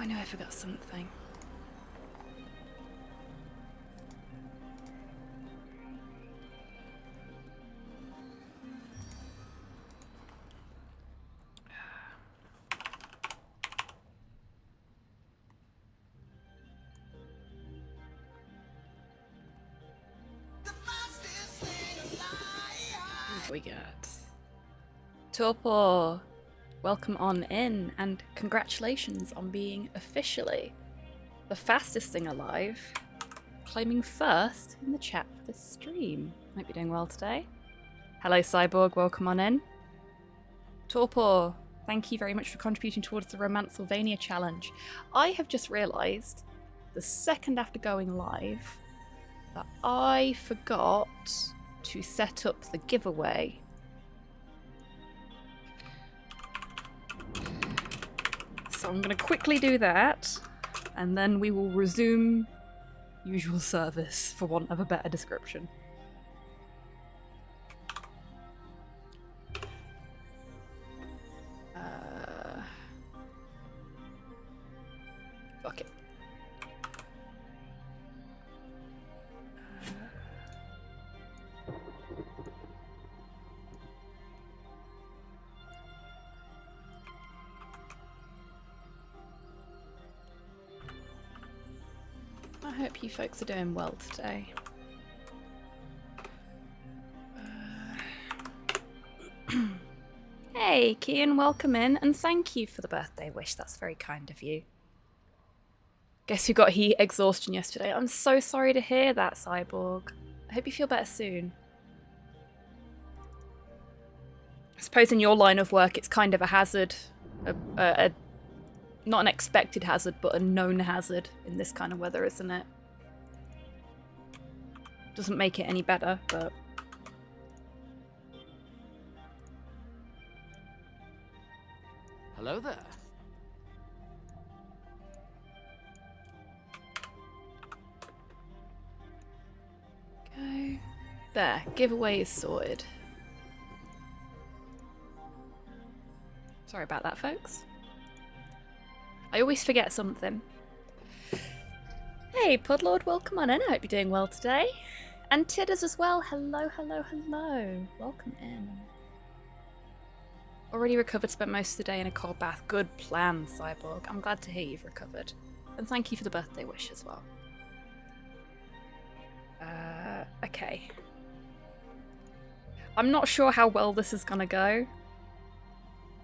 I know I forgot something. What we got? Torpor, welcome on in, and congratulations on being officially the fastest thing alive, claiming first in the chat for this stream. Might be doing well today. Hello Cyborg, welcome on in. Torpor, thank you very much for contributing towards the Romancylvania challenge. I have just realised, the second after going live, that I forgot to set up the giveaway. So I'm going to quickly do that, and then we will resume usual service, for want of a better description. Fuck it. I hope you folks are doing well today. Hey, Kian, welcome in, and thank you for the birthday wish. That's very kind of you. Guess who got heat exhaustion yesterday? I'm so sorry to hear that, Cyborg. I hope you feel better soon. I suppose in your line of work, it's kind of a hazard. Not an expected hazard, but a known hazard in this kind of weather, isn't it? Doesn't make it any better, but... Hello there. Go. There, giveaway is sorted. Sorry about that, folks. I always forget something. Hey, Pudlord, welcome on in. I hope you're doing well today. And Tidders as well. Hello, hello, hello. Welcome in. Already recovered, spent most of the day in a cold bath. Good plan, Cyborg. I'm glad to hear you've recovered. And thank you for the birthday wish as well. Okay. I'm not sure how well this is gonna go.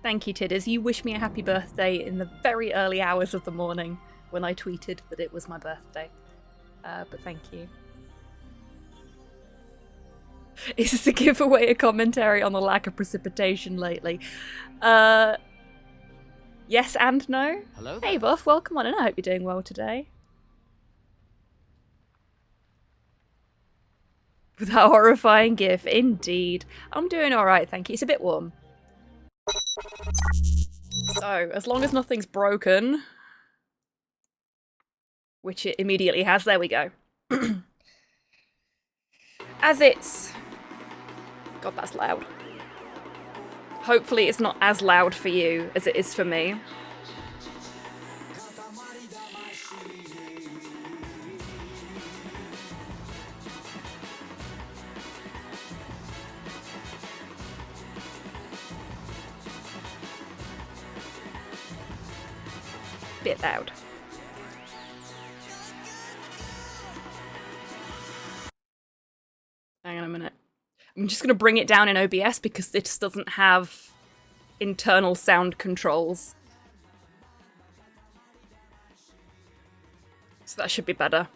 Thank you, Tidders. You wished me a happy birthday in the very early hours of the morning when I tweeted that it was my birthday. But thank you. Is this a giveaway, a commentary on the lack of precipitation lately? Yes and no. Hello there. Hey, Buff, welcome on in. I hope you're doing well today. With that horrifying gif, indeed. I'm doing alright, thank you. It's a bit warm. So, as long as nothing's broken, which it immediately has, there we go. As it's... God, that's loud. Hopefully it's not as loud for you as it is for me. Bit loud. Hang on a minute. I'm just going to bring it down in OBS because this doesn't have internal sound controls. So that should be better.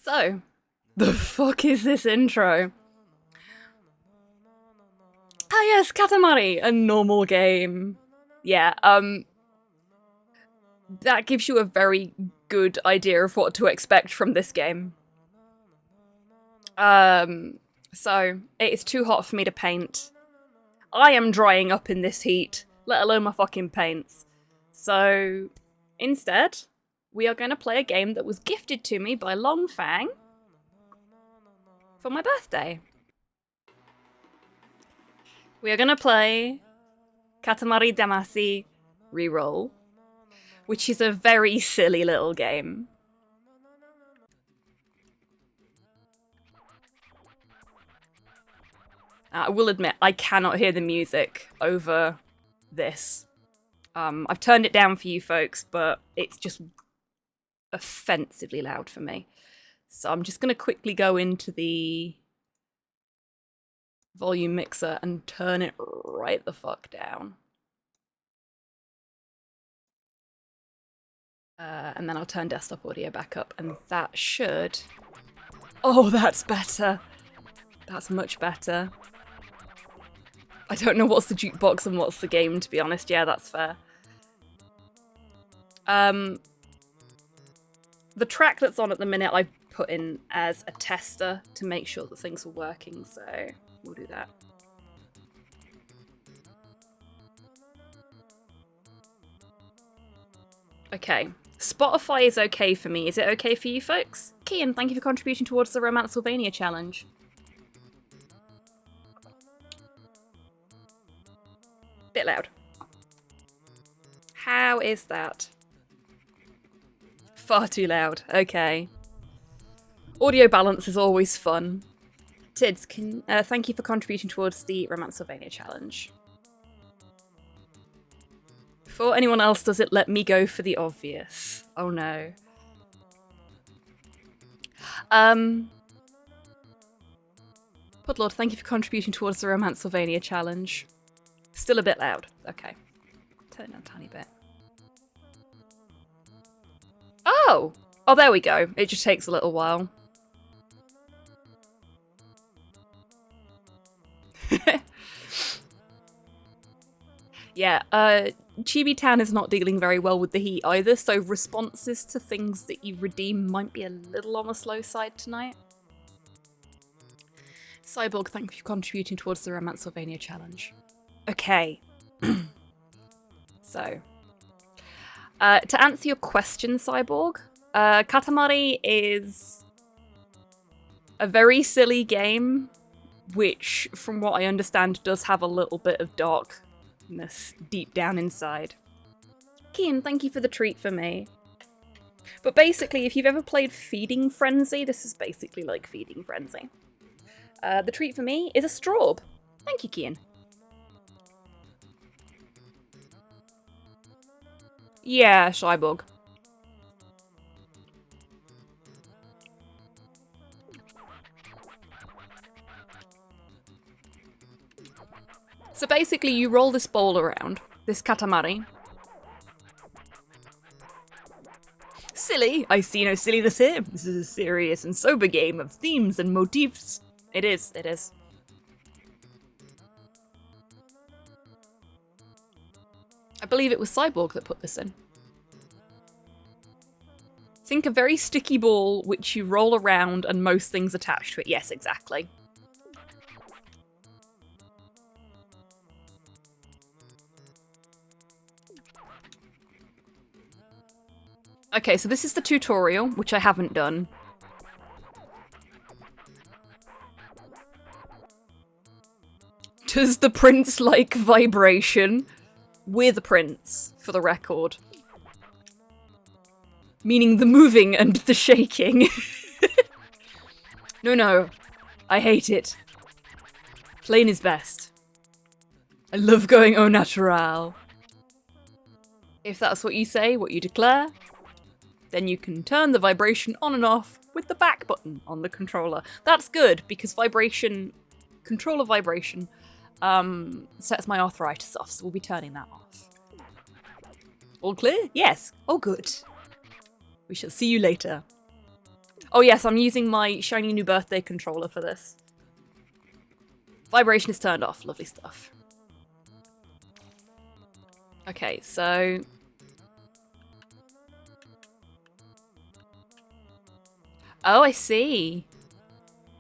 So, the fuck is this intro? Ah yes, Katamari, a normal game. Yeah, that gives you a very good idea of what to expect from this game. So, it is too hot for me to paint. I am drying up in this heat, let alone my fucking paints. So, instead, we are going to play a game that was gifted to me by Longfang for my birthday. We are going to play Katamari Damacy REROLL, which is a very silly little game. I will admit, I cannot hear the music over this. I've turned it down for you folks, but it's just offensively loud for me. So I'm just going to quickly go into the volume mixer and turn it right the fuck down. And then I'll turn desktop audio back up, and that should... Oh, that's better. That's much better. I don't know what's the jukebox and what's the game, to be honest. Yeah, that's fair. The track that's on at the minute I put in as a tester to make sure that things were working, so we'll do that. Okay, Spotify is okay for me. Is it okay for you folks? Kian, thank you for contributing towards the Romancevania challenge. Bit loud. How is that? Far too loud. Okay. Audio balance is always fun. Tids, thank you for contributing towards the Romancevania challenge. Before anyone else does it, let me go for the obvious. Oh no. Podlord, thank you for contributing towards the Romancevania challenge. Still a bit loud. Okay. Turn it down a tiny bit. Oh! Oh, there we go. It just takes a little while. Yeah, Chibi Town is not dealing very well with the heat either, so responses to things that you redeem might be a little on the slow side tonight. Cyborg, thank you for contributing towards the Romancevania challenge. Okay. So, to answer your question, Cyborg, Katamari is a very silly game, which, from what I understand, does have a little bit of darkness deep down inside. Kian, thank you for the treat for me. But basically, if you've ever played Feeding Frenzy, this is basically like Feeding Frenzy. The treat for me is a straw. Thank you, Kian. Yeah, Cyborg. So basically you roll this ball around, this Katamari. Silly? I see no silliness here. This is a serious and sober game of themes and motifs. It is, it is. I believe it was Cyborg that put this in. Think a very sticky ball which you roll around and most things attached to it. Yes, exactly. Okay, so this is the tutorial, which I haven't done. Does the prince like vibration? We're the prince, for the record. Meaning the moving and the shaking. No. I hate it. Plain is best. I love going au natural. If that's what you say, what you declare, then you can turn the vibration on and off with the back button on the controller. That's good, because controller vibration, sets my arthritis off, so we'll be turning that off. All clear? Yes. Oh, good. We shall see you later. Oh yes, I'm using my shiny new birthday controller for this. Vibration is turned off. Lovely stuff. Okay, so... Oh, I see.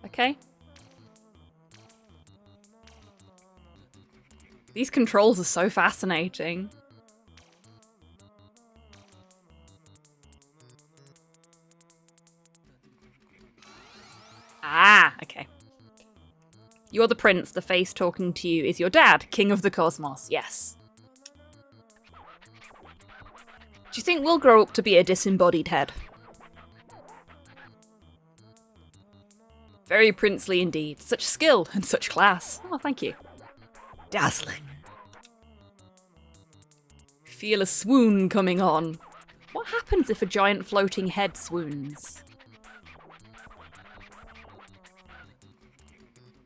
Okay. These controls are so fascinating. Ah, okay. You're the prince. The face talking to you is your dad, king of the cosmos. Yes. Do you think we'll grow up to be a disembodied head? Very princely indeed. Such skill and such class. Oh, thank you. Dazzling. Feel a swoon coming on. What happens if a giant floating head swoons?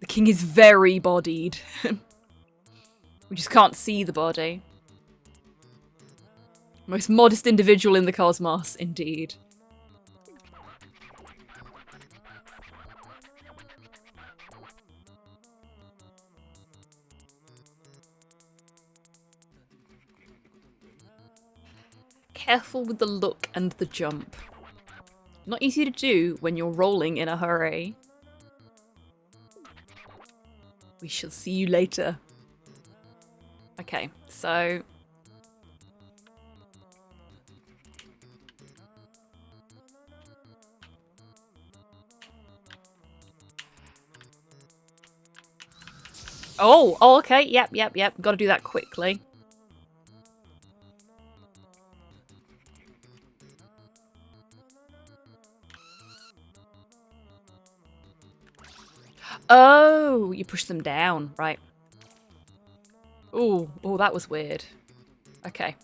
The king is very bodied. We just can't see the body. Most modest individual in the cosmos, indeed. Careful with the look and the jump. Not easy to do when you're rolling in a hurry. We shall see you later. Okay, so... Oh, okay, yep. Gotta do that quickly. Oh, you push them down, right. Oh, that was weird. Okay.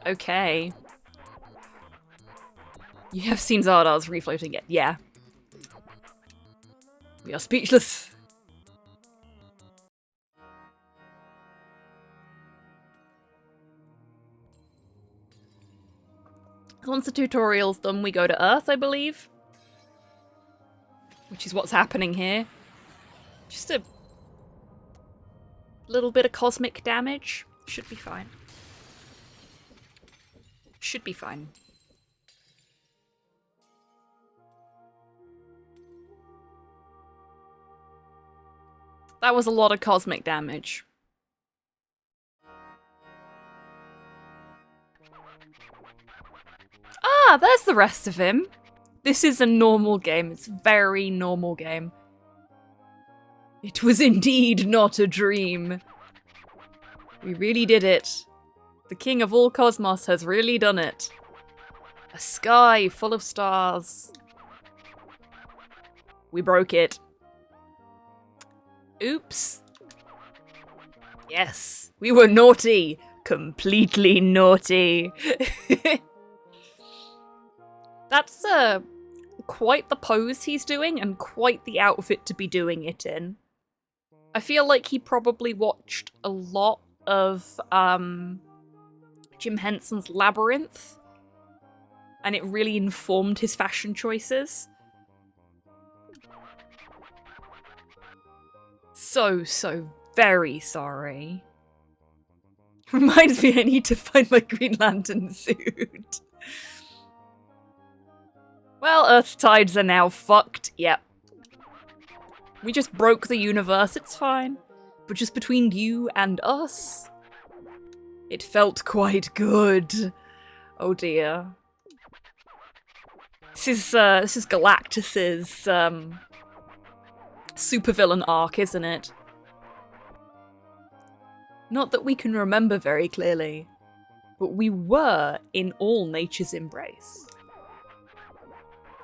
Okay. You have seen Zardar's refloating it, yeah. We are speechless. Once the tutorial's done, we go to Earth, I believe. Which is what's happening here. Just a little bit of cosmic damage. Should be fine. Should be fine. That was a lot of cosmic damage. Ah, there's the rest of him. This is a normal game. It's a very normal game. It was indeed not a dream. We really did it. The king of all cosmos has really done it. A sky full of stars. We broke it. Oops. Yes, we were naughty. Completely naughty. That's quite the pose he's doing and quite the outfit to be doing it in. I feel like he probably watched a lot of Jim Henson's Labyrinth, and it really informed his fashion choices. So very sorry. Reminds me I need to find my Green Lantern suit. Well, Earth's tides are now fucked. Yep. We just broke the universe, it's fine. But just between you and us, it felt quite good. Oh dear. This is Galactus's supervillain arc, isn't it? Not that we can remember very clearly, but we were in all nature's embrace.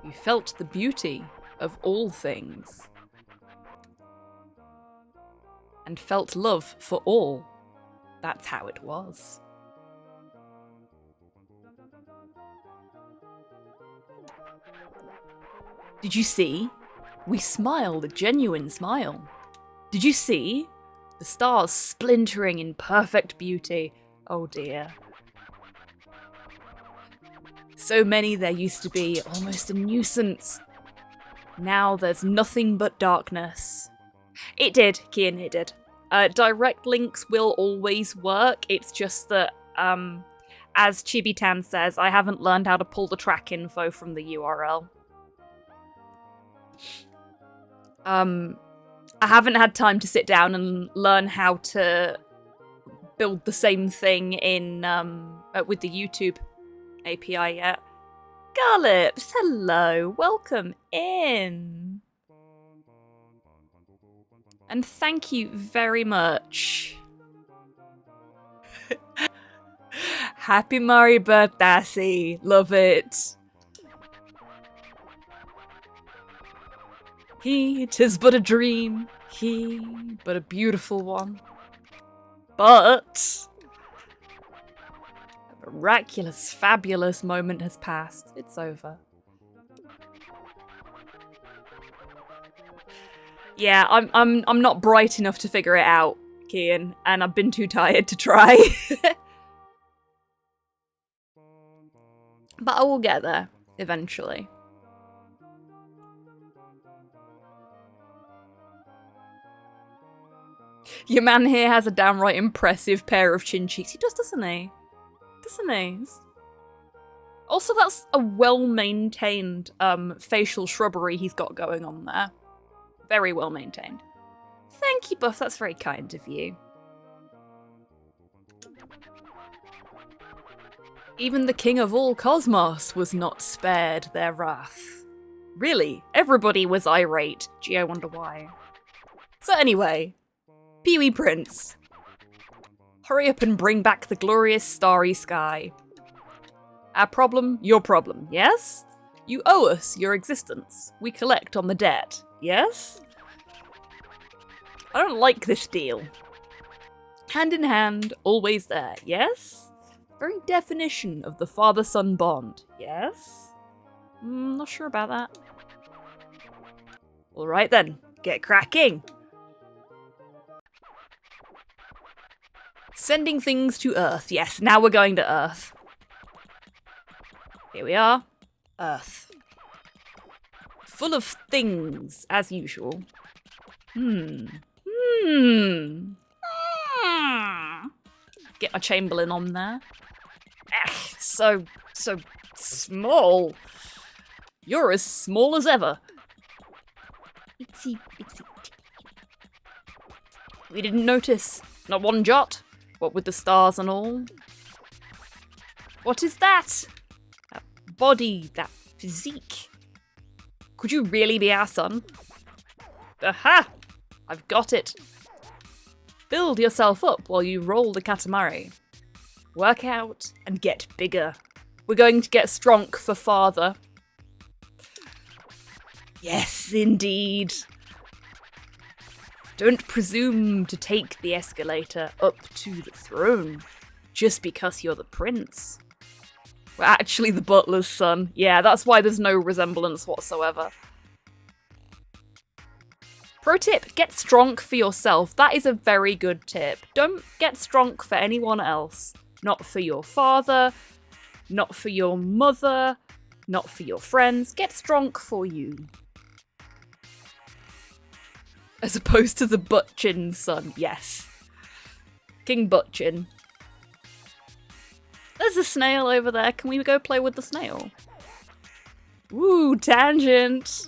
We felt the beauty of all things. And felt love for all. That's how it was. Did you see? We smiled a genuine smile. Did you see? The stars splintering in perfect beauty. Oh dear. So many there used to be, almost a nuisance. Now there's nothing but darkness. It did, Kian, it did. Direct links will always work, it's just that as Chibitan says, I haven't learned how to pull the track info from the URL. I haven't had time to sit down and learn how to build the same thing in with the YouTube API yet. Gallops, hello, welcome in. And thank you very much. Happy Mario birthday, love it. He, 'tis but a dream, he, but a beautiful one. But a miraculous, fabulous moment has passed. It's over. Yeah, I'm not bright enough to figure it out, Kian, and I've been too tired to try. But I will get there eventually. Your man here has a downright impressive pair of chin cheeks. He does, doesn't he? Doesn't he? Also, that's a well-maintained facial shrubbery he's got going on there. Very well maintained. Thank you, Buff. That's very kind of you. Even the king of all cosmos was not spared their wrath. Really, everybody was irate. Gee, I wonder why. So anyway, Pee-wee Prince. Hurry up and bring back the glorious starry sky. Our problem, your problem, yes? You owe us your existence. We collect on the debt, yes? I don't like this deal. Hand in hand, always there, yes? Very definition of the father-son bond, yes? Not sure about that. Alright then, get cracking. Sending things to Earth, yes, now we're going to Earth. Here we are, Earth. Full of things, as usual. Get my Chamberlain on there. So small. You're as small as ever. Itsy. We didn't notice. Not one jot. What with the stars and all. What is that? That body, that physique. Could you really be our son? Aha! I've got it. Build yourself up while you roll the Katamari. Work out and get bigger. We're going to get strong for father. Yes, indeed. Don't presume to take the escalator up to the throne just because you're the prince. We're actually the butler's son. Yeah, that's why there's no resemblance whatsoever. Pro tip, get strong for yourself. That is a very good tip. Don't get strong for anyone else. Not for your father, not for your mother, not for your friends. Get strong for you. As opposed to the Buttchin's son, yes. King Buttchin. There's a snail over there. Can we go play with the snail? Ooh, tangent.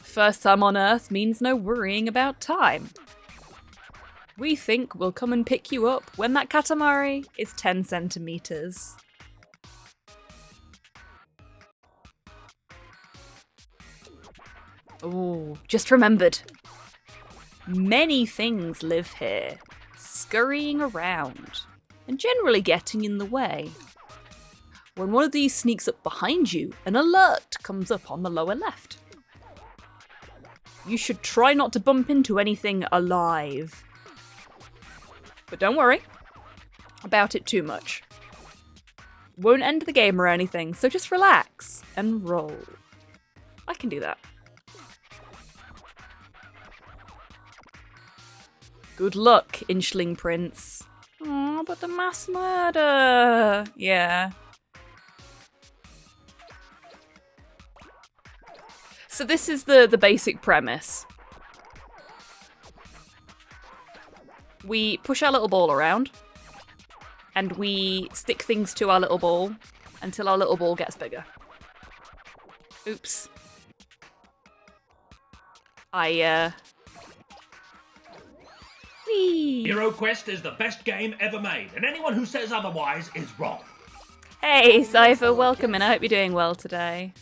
First time on Earth means no worrying about time. We think we'll come and pick you up when that Katamari is 10 centimeters. Oh, just remembered. Many things live here, scurrying around, and generally getting in the way. When one of these sneaks up behind you, an alert comes up on the lower left. You should try not to bump into anything alive. But don't worry about it too much. Won't end the game or anything, so just relax and roll. I can do that. Good luck, Inchling Prince. Oh, but the mass murder. Yeah. So this is the basic premise. We push our little ball around. and we stick things to our little ball until our little ball gets bigger. Oops. Whee! Hero Quest is the best game ever made, and anyone who says otherwise is wrong. Hey, Cypher, welcome in. I hope you're doing well today.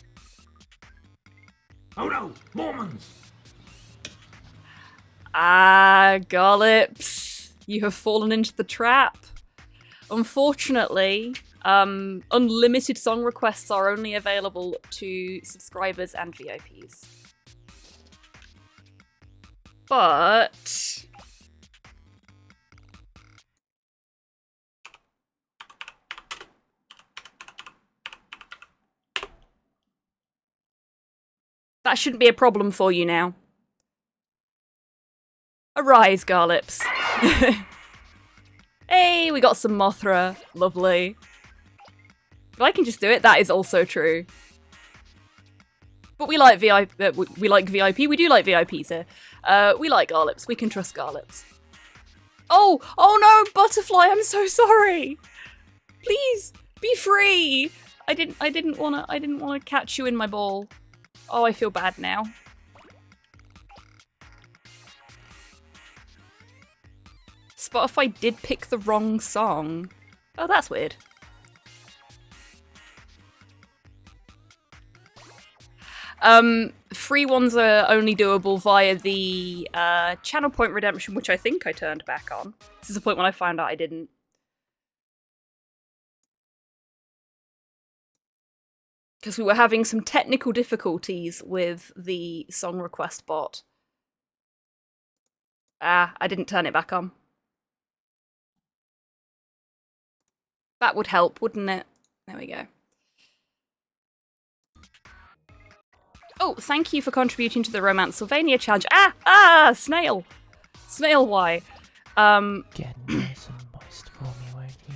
Oh no, Mormons! Ah, Gollips, you have fallen into the trap. Unfortunately, unlimited song requests are only available to subscribers and VIPs. But that shouldn't be a problem for you now. Arise, Garlips. Hey, we got some Mothra. Lovely. If I can just do it, that is also true. But we like VIP. We like VIP. We do like VIPs here. We like Garlips. We can trust Garlips. Oh no, Butterfly! I'm so sorry. Please be free. I didn't wanna catch you in my ball. Oh, I feel bad now. Spotify did pick the wrong song. Oh, that's weird. Free ones are only doable via the channel point redemption, which I think I turned back on. This is the point when I found out I didn't. Because we were having some technical difficulties with the song request bot. Ah, I didn't turn it back on. That would help, wouldn't it? There we go. Oh, thank you for contributing to the Romance Sylvania challenge. Ah, snail. Snail, why? Get nice and moist for me, won't you?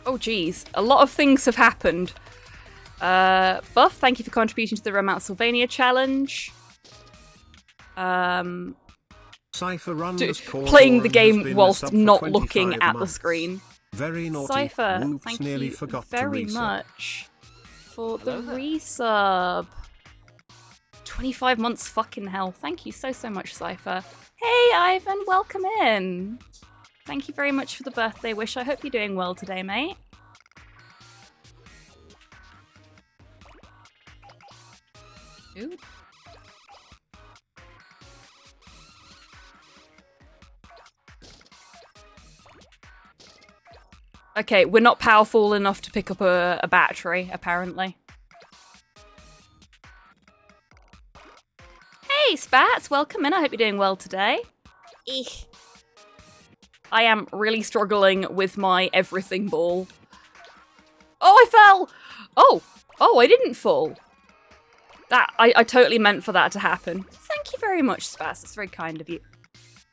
Oh, geez. A lot of things have happened. Buff, thank you for contributing to the Romance Sylvania challenge. Cypher runs Playing the game whilst not looking at the screen. Very naughty. Cypher, Oops, thank nearly you forgot very to resub. much for the resub. 25 months, fucking hell. Thank you so much, Cypher. Hey, Ivan, welcome in. Thank you very much for the birthday wish. I hope you're doing well today, mate. Ooh. Okay, we're not powerful enough to pick up a battery, apparently. Hey, Spats! Welcome in. I hope you're doing well today. Eek. I am really struggling with my everything ball. Oh, I fell! Oh, I didn't fall. I totally meant for that to happen. Thank you very much, Spats. That's very kind of you.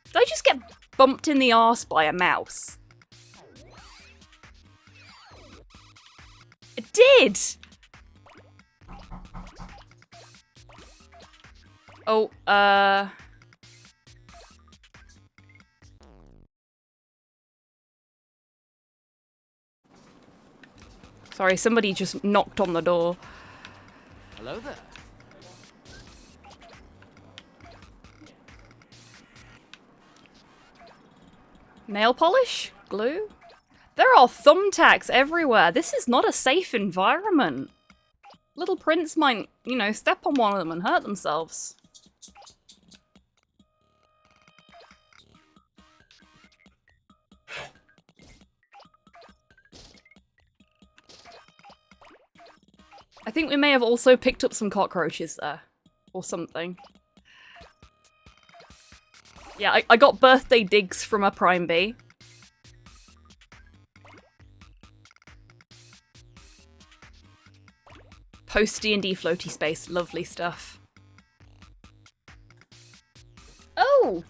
Did I just get bumped in the arse by a mouse? It did! Oh, sorry, somebody just knocked on the door. Hello there. Nail polish? Glue? There are thumbtacks everywhere. This is not a safe environment. Little Prince might, you know, step on one of them and hurt themselves. I think we may have also picked up some cockroaches there. Or something. Yeah, I got birthday digs from a Prime Bee. Post D&D floaty space. Lovely stuff. Oh!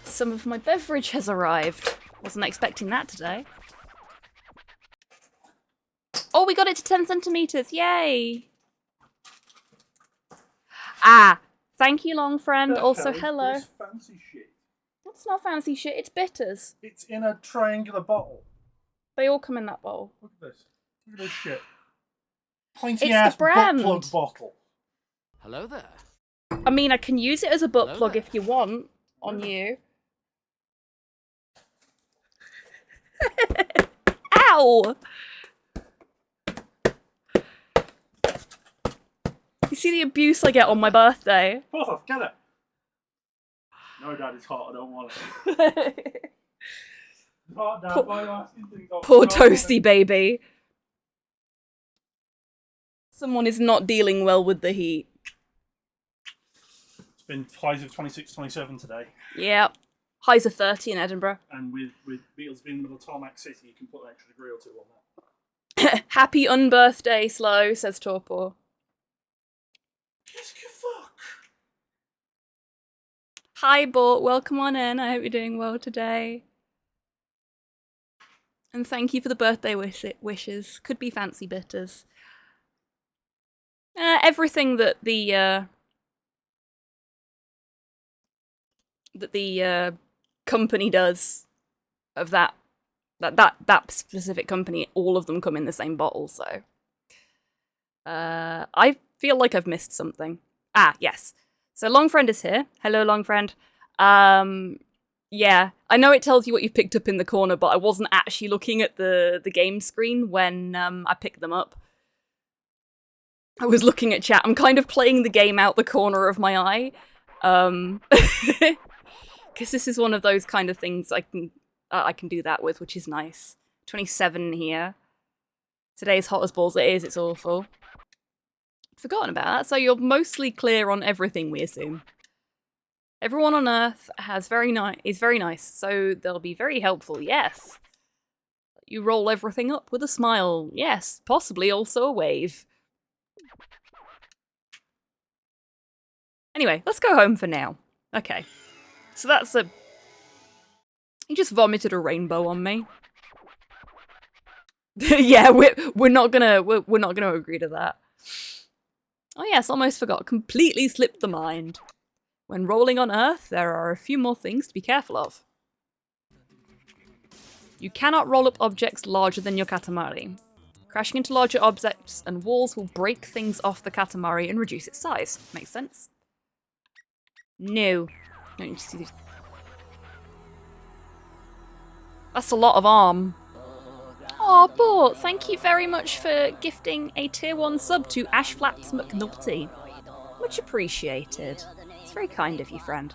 Some of my beverage has arrived. Wasn't expecting that today. Oh, we got it to 10 centimeters. Yay! Ah, Thank you, long friend. Also, hello. This fancy shit. That's not fancy shit. It's bitters. It's in a triangular bottle. They all come in that bowl. Look at this. Look at this shit. Pointy It's ass the brand. butt plug bottle. Hello there. I mean, I can use it as a butt Hello plug there. if you want on you. Ow! You see the abuse I get on my birthday? Oh, get it. No, Dad, it's hot. I don't want it. It's hot, Dad. Why are you asking things off? Poor I don't want toasty it. baby. Someone is not dealing well with the heat. It's been highs of 26, 27 today. Yeah. Highs of 30 in Edinburgh. And with Beatles being in the middle of Tarmac City, you can put an extra degree or two on that. Happy unbirthday, Slow, says Torpor. Just give fuck. Hi, Bort. Welcome on in. I hope you're doing well today. And thank you for the birthday wishes. Could be fancy bitters. Everything that the company does of that specific company, all of them come in the same bottle. So I feel like I've missed something. Ah, yes. So Longfriend is here. Hello, Longfriend. Yeah, I know it tells you what you've picked up in the corner, but I wasn't actually looking at the game screen when I picked them up. I was looking at chat. I'm kind of playing the game out the corner of my eye. Because this is one of those kind of things I can do that with, which is nice. 27 here. Today's hot as balls it is, it's awful. Forgotten about that, so you're mostly clear on everything, we assume. Everyone on Earth is very nice, so they'll be very helpful, yes. You roll everything up with a smile, yes, possibly also a wave. Anyway, let's go home for now. Okay. So that's a... He just vomited a rainbow on me. Yeah, we're not gonna agree to that. Oh yes, almost forgot. Completely slipped the mind. When rolling on Earth, there are a few more things to be careful of. You cannot roll up objects larger than your Katamari. Crashing into larger objects and walls will break things off the Katamari and reduce its size. Makes sense? No. Don't need to see these. That's a lot of arm. Oh, Bort, thank you very much for gifting a tier 1 sub to Ashflaps McNulty. Much appreciated. It's very kind of you, friend.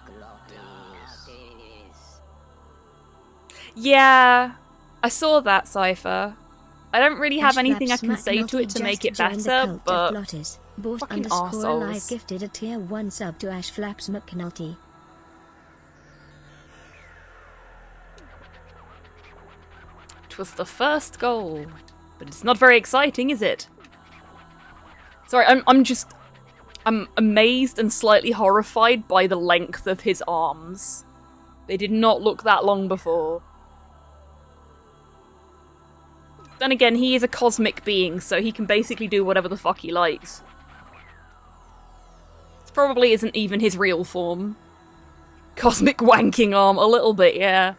Yeah, I saw that, Cypher. I don't really have anything I can say to it to make it better, but fucking arseholes. Live gifted a tier 1 sub to Ashflaps McNulty. It was the first goal, but it's not very exciting, is it? Sorry, I'm amazed and slightly horrified by the length of his arms. They did not look that long before. Then again, he is a cosmic being, so he can basically do whatever the fuck he likes. This probably isn't even his real form. Cosmic wanking arm, a little bit, yeah.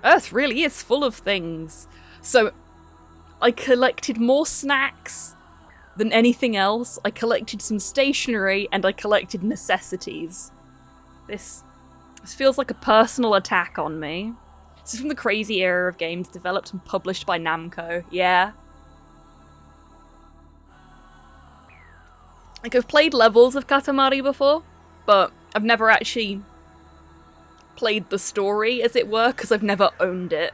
Earth really is full of things. So, I collected more snacks than anything else. I collected some stationery, and I collected necessities. This feels like a personal attack on me. This is from the crazy era of games developed and published by Namco. Yeah. Like, I've played levels of Katamari before, but I've never actually played the story, as it were, because I've never owned it.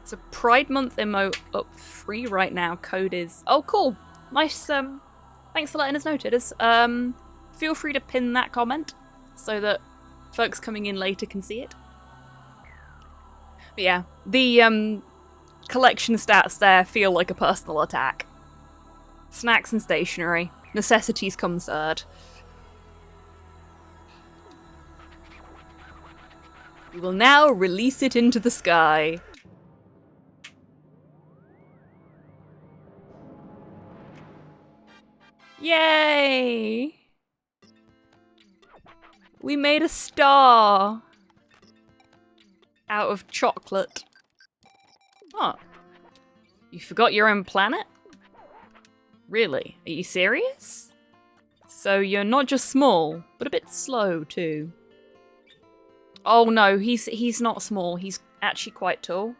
It's a Pride Month emote up free right now. Code is... Oh, cool. Nice, thanks for letting us know, Titters. Feel free to pin that comment so that folks coming in later can see it. But yeah, the, collection stats there feel like a personal attack. Snacks and stationery. Necessities come third. We will now release it into the sky. Yay! We made a star out of chocolate. Oh. You forgot your own planet? Really? Are you serious? So you're not just small, but a bit slow too. Oh no, he's not small. He's actually quite tall.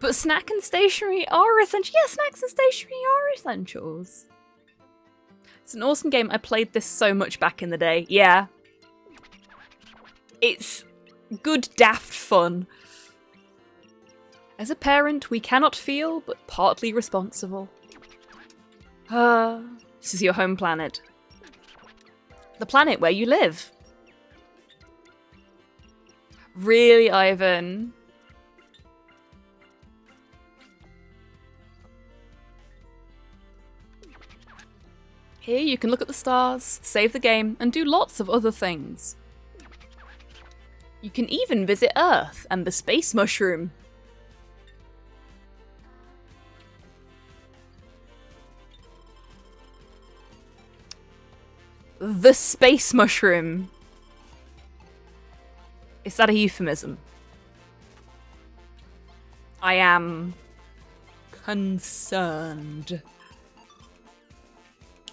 But snack and stationery are essential. Yeah, snacks and stationery are essentials. It's an awesome game. I played this so much back in the day. Yeah. It's good daft fun. As a parent, we cannot feel but partly responsible. This is your home planet. The planet where you live. Really, Ivan? Here you can look at the stars, save the game, and do lots of other things. You can even visit Earth and the space mushroom. The space mushroom. Is that a euphemism? I am concerned.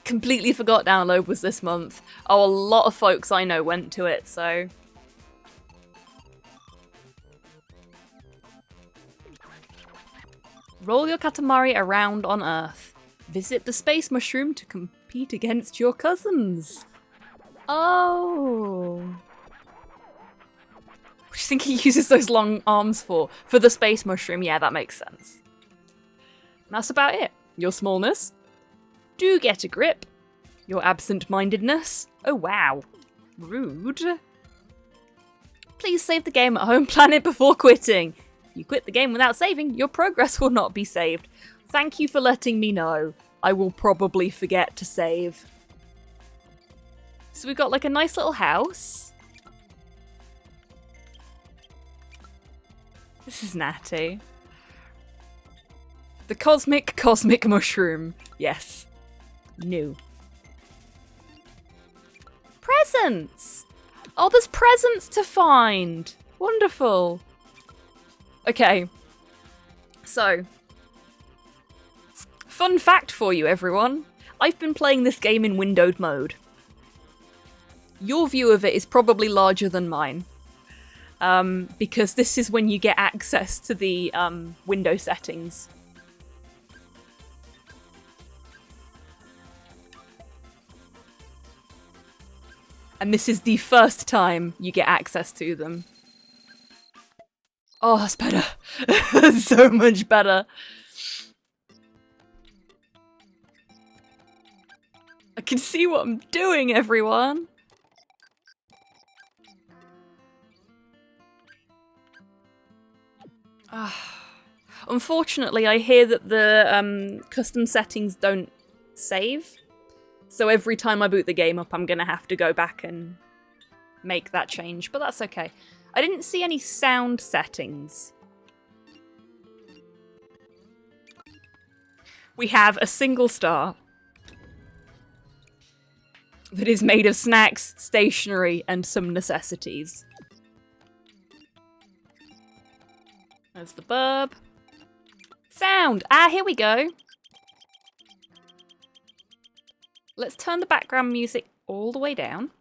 Completely forgot Download was this month. Oh, a lot of folks I know went to it, so... Roll your Katamari around on Earth. Visit the space mushroom to compete against your cousins. Oh. What do you think he uses those long arms for? For the space mushroom, yeah, that makes sense. That's about it. Your smallness. Do get a grip. Your absent-mindedness. Oh wow. Rude. Please save the game at home planet before quitting. If you quit the game without saving, your progress will not be saved. Thank you for letting me know. I will probably forget to save. So we've got like a nice little house. This is natty. The cosmic mushroom. Yes. New. Presents! Oh, there's presents to find! Wonderful. Okay. So. Fun fact for you, everyone. I've been playing this game in windowed mode. Your view of it is probably larger than mine. Because this is when you get access to the window settings. And this is the first time you get access to them. Oh, that's better. So much better. I can see what I'm doing, everyone. Unfortunately, I hear that the custom settings don't save. So every time I boot the game up, I'm going to have to go back and make that change. But that's okay. I didn't see any sound settings. We have a single star that is made of snacks, stationery, and some necessities. There's the burb. Sound! Ah, here we go. Let's turn the background music all the way down.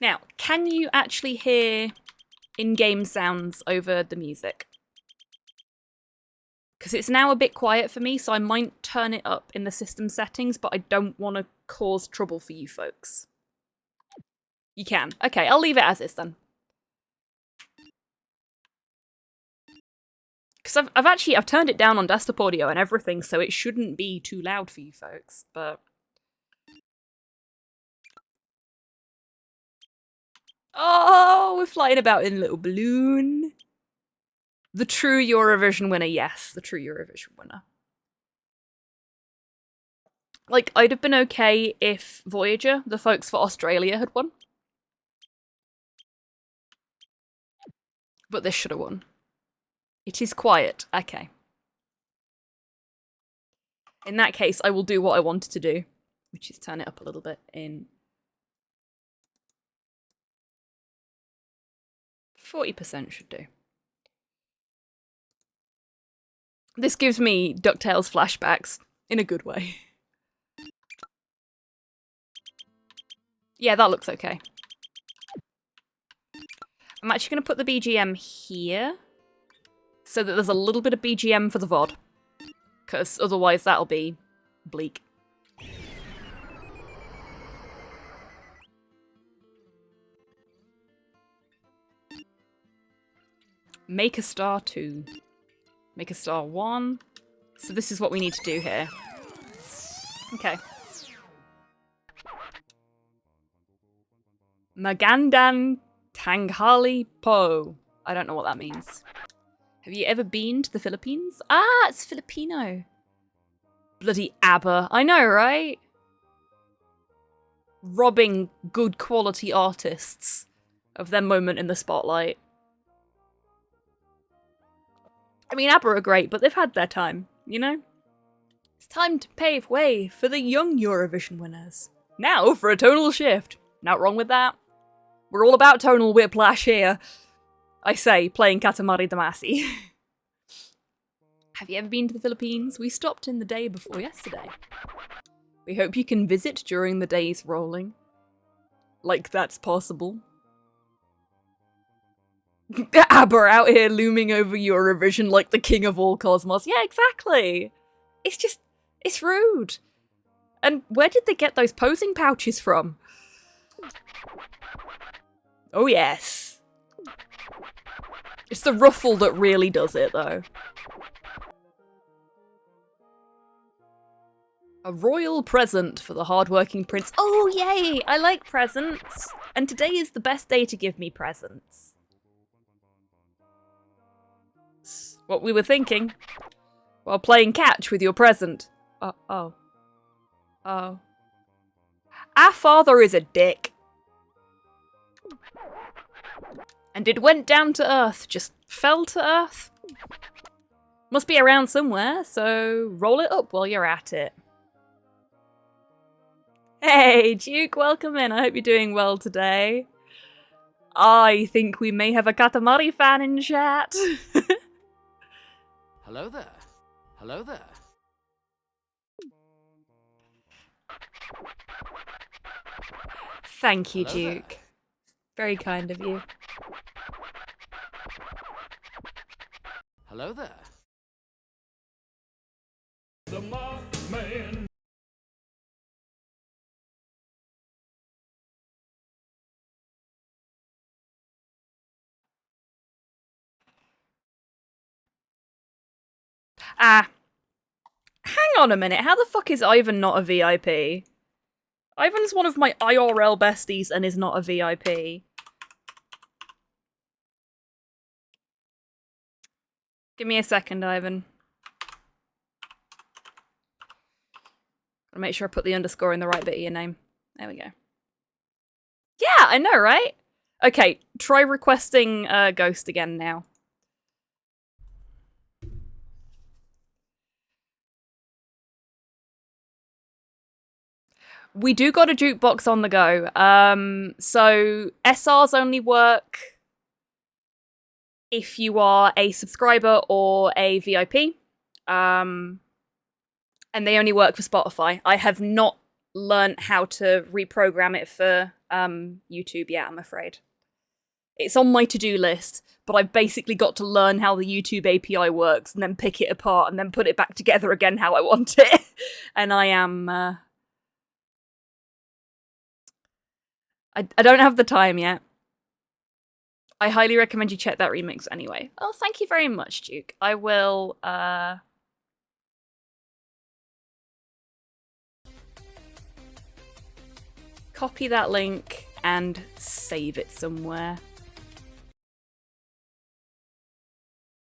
Now, can you actually hear in-game sounds over the music? Because it's now a bit quiet for me, so I might turn it up in the system settings, but I don't want to cause trouble for you folks. You can. Okay, I'll leave it as is then. Because I've turned it down on desktop audio and everything, so it shouldn't be too loud for you folks, but... Oh, we're flying about in a little balloon. The true Eurovision winner, yes, the true Eurovision winner. Like, I'd have been okay if Voyager, the folks for Australia, had won. But this should have won. It is quiet, okay. In that case, I will do what I wanted to do, which is turn it up a little bit in 40% should do. This gives me DuckTales flashbacks in a good way. Yeah, that looks okay. I'm actually going to put the BGM here so that there's a little bit of BGM for the VOD. Because otherwise that'll be bleak. Make a star 2. Make a star 1. So this is what we need to do here. Okay. Magandan Tanghali Po. I don't know what that means. Have you ever been to the Philippines? Ah, it's Filipino. Bloody ABBA. I know, right? Robbing good quality artists of their moment in the spotlight. I mean, ABBA are great, but they've had their time, you know? It's time to pave way for the young Eurovision winners. Now for a tonal shift. Not wrong with that. We're all about tonal whiplash here. I say, playing Katamari Damacy. Have you ever been to the Philippines? We stopped in the day before yesterday. We hope you can visit during the days rolling. Like that's possible. ABBA out here looming over Eurovision like the king of all cosmos. Yeah, exactly. It's just, it's rude. And where did they get those posing pouches from? Oh yes. It's the ruffle that really does it, though. A royal present for the hard-working prince. Oh, yay! I like presents. And today is the best day to give me presents. What we were thinking. While playing catch with your present. Oh. Our father is a dick. And it went down to earth. Just fell to earth. Must be around somewhere, so roll it up while you're at it. Hey, Duke, welcome in. I hope you're doing well today. I think we may have a Katamari fan in chat. Hello there. Hello there. Thank you, Hello there. Duke. Very kind of you. Hello there. The Mothman. Ah. Hang on a minute. How the fuck is Ivan not a VIP? Ivan's one of my IRL besties and is not a VIP. Give me a second, Ivan. Gotta make sure I put the underscore in the right bit of your name. There we go. Yeah, I know, right? Okay, try requesting Ghost again now. We do got a jukebox on the go. So SRs only work if you are a subscriber or a VIP. And they only work for Spotify. I have not learnt how to reprogram it for YouTube yet, I'm afraid. It's on my to-do list, but I've basically got to learn how the YouTube API works and then pick it apart and then put it back together again how I want it. And I am... I don't have the time yet. I highly recommend you check that remix anyway. Oh, thank you very much, Duke. I will, copy that link and save it somewhere.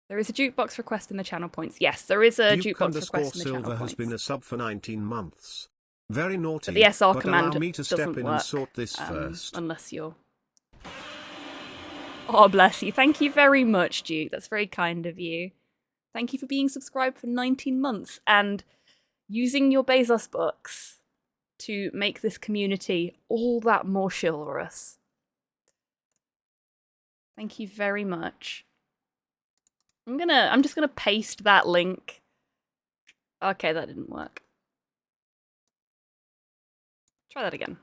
There is a jukebox request in the channel points. Yes, there is a jukebox request in the channel Silver points. has been a sub for 19 months. Very naughty, But the SR but command allow me to step doesn't in work, and sort this first. unless you're... Oh, bless you. Thank you very much, Duke. That's very kind of you. Thank you for being subscribed for 19 months. And using your Bezos books to make this community all that more chivalrous. Thank you very much. I'm just gonna paste that link. Okay, that didn't work. Try that again.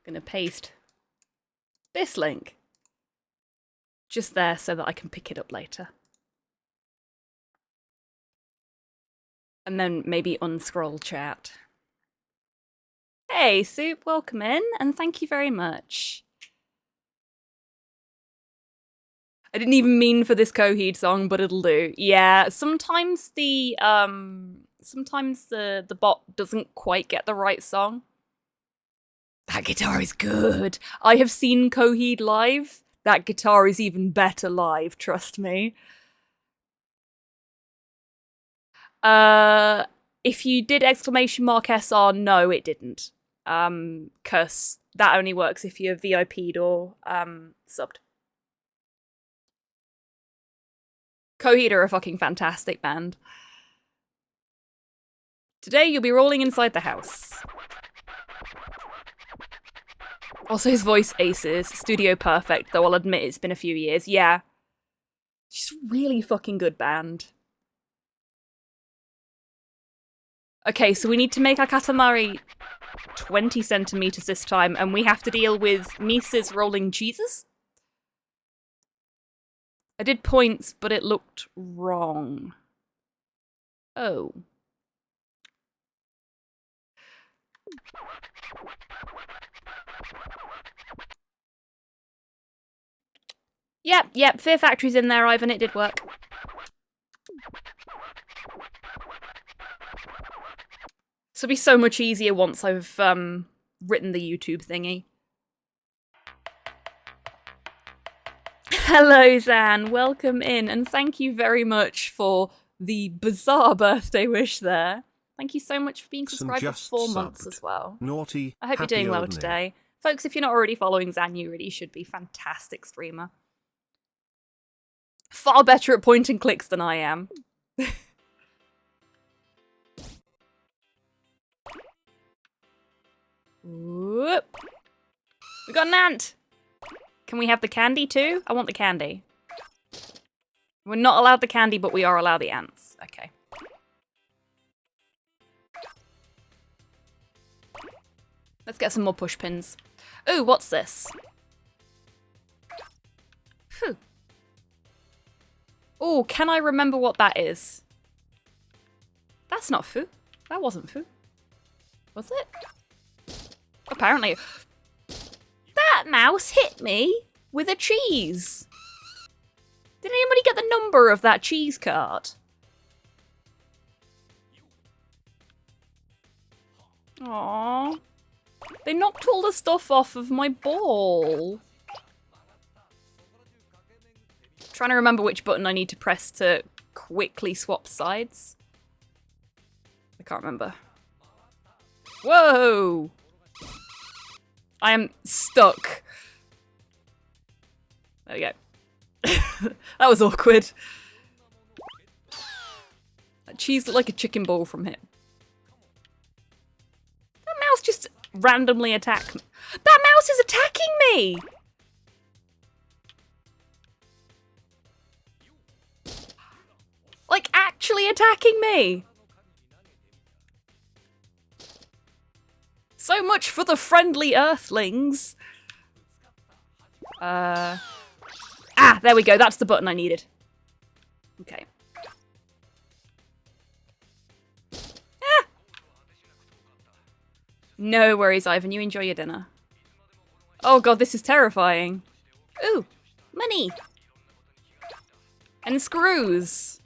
Gonna paste this link just there so that I can pick it up later. And then maybe unscroll chat. Hey, Soup, welcome in, and thank you very much. I didn't even mean for this Coheed song, but it'll do. Yeah, sometimes the bot doesn't quite get the right song. That guitar is good. I have seen Coheed live. That guitar is even better live, trust me. If you did !SR, no, it didn't. 'Cause that only works if you're VIP'd or subbed. Coheed are a fucking fantastic band. Today you'll be rolling inside the house. Also his voice aces, studio perfect, though I'll admit it's been a few years. Yeah. She's a really fucking good band. Okay, so we need to make our Katamari 20 centimeters this time, and we have to deal with Misa's rolling cheeses? I did points, but it looked wrong. Oh. Yep, Fear Factory's in there, Ivan, it did work. This will be so much easier once I've written the YouTube thingy. Hello, Zan. Welcome in, and thank you very much for the bizarre birthday wish there. Thank you so much for being subscribed for 4 months as well. Naughty. I hope you're doing well today. Folks, if you're not already following Zan, you really should be. Fantastic streamer. Far better at point and clicks than I am. Whoop. We got an ant! Can we have the candy too? I want the candy. We're not allowed the candy, but we are allowed the ants. Okay. Let's get some more push pins. Ooh, what's this? Phew. Ooh, can I remember what that is? That's not foo. That wasn't foo. Was it? Apparently. That mouse hit me with a cheese. Did anybody get the number of that cheese card? Aww. They knocked all the stuff off of my ball. Trying to remember which button I need to press to quickly swap sides. I can't remember. Whoa! I am stuck. There we go. That was awkward. That cheese looked like a chicken ball from him. That mouse just randomly attacked me. That mouse is attacking me! Like, actually attacking me! So much for the friendly earthlings! Ah, there we go, that's the button I needed. Okay. Ah! No worries, Ivan, you enjoy your dinner. Oh god, this is terrifying. Ooh, money! And screws!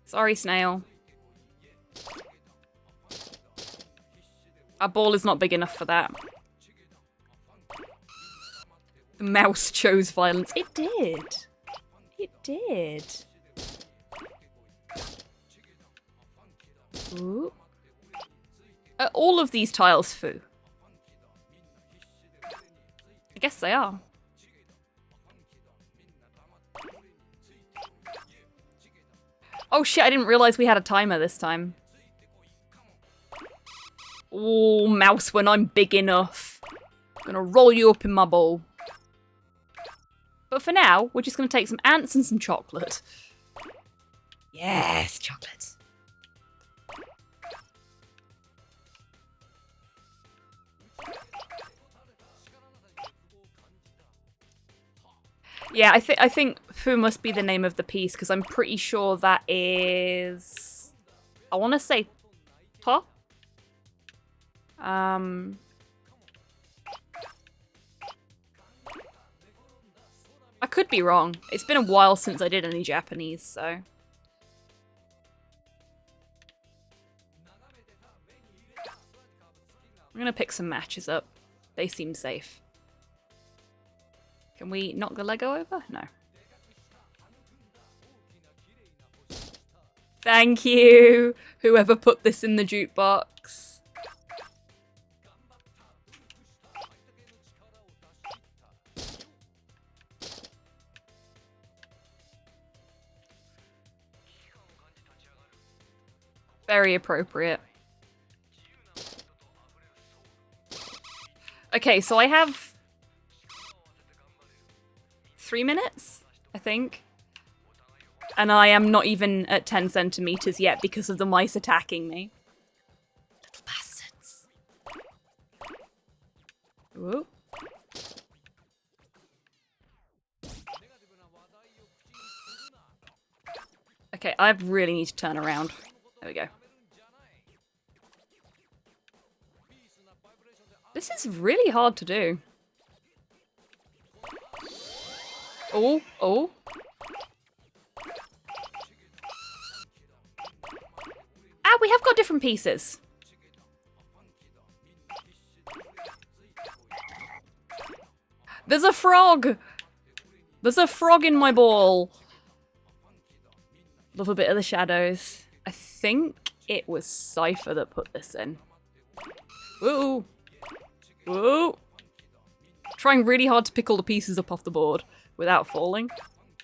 Sorry, snail. Our ball is not big enough for that. The mouse chose violence. It did. It did. Ooh. Are all of these tiles foo? I guess they are. Oh shit, I didn't realize we had a timer this time. Oh, mouse, when I'm big enough. I'm gonna roll you up in my bowl. But for now, we're just gonna take some ants and some chocolate. Yes, chocolate. Yeah, I think Fu must be the name of the piece, because I'm pretty sure that is... I want to say... To? I could be wrong. It's been a while since I did any Japanese, so... I'm gonna pick some matches up. They seem safe. Can we knock the Lego over? No. Thank you, whoever put this in the jukebox. Very appropriate. Okay, so I have 3 minutes, I think. And I am not even at 10 centimeters yet because of the mice attacking me. Little bastards. Ooh. Okay, I really need to turn around. There we go. This is really hard to do. Oh, oh. Ah, we have got different pieces. There's a frog! There's a frog in my ball. Love a bit of the shadows. I think it was Cypher that put this in. Woo! Woo! Trying really hard to pick all the pieces up off the board without falling.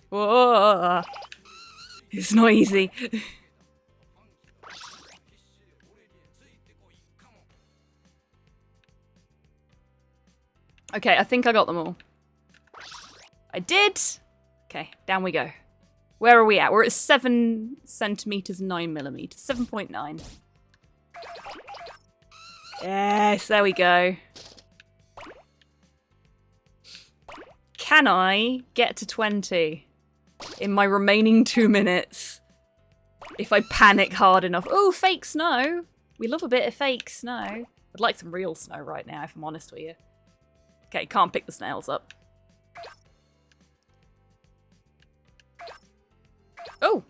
Whoa! It's not easy. Okay, I think I got them all. I did! Okay, down we go. Where are we at? We're at 7 centimeters, 9 millimeters. 7.9. Yes, there we go. Can I get to 20 in my remaining 2 minutes? If I panic hard enough. Oh, fake snow! We love a bit of fake snow. I'd like some real snow right now, if I'm honest with you. Okay, can't pick the snails up. Oh!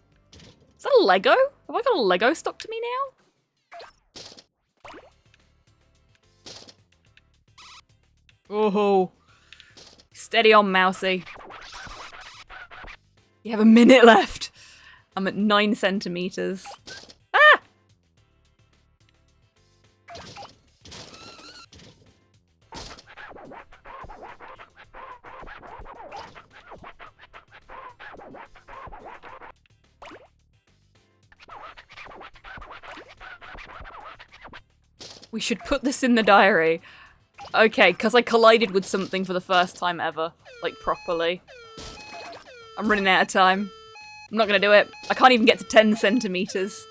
Is that a Lego? Have I got a Lego stuck to me now? Oh! Steady on, Mousy. You have a minute left. I'm at 9 centimeters. Ah! We should put this in the diary. Okay, because I collided with something for the first time ever. Like, properly. I'm running out of time. I'm not gonna do it. I can't even get to 10 centimeters.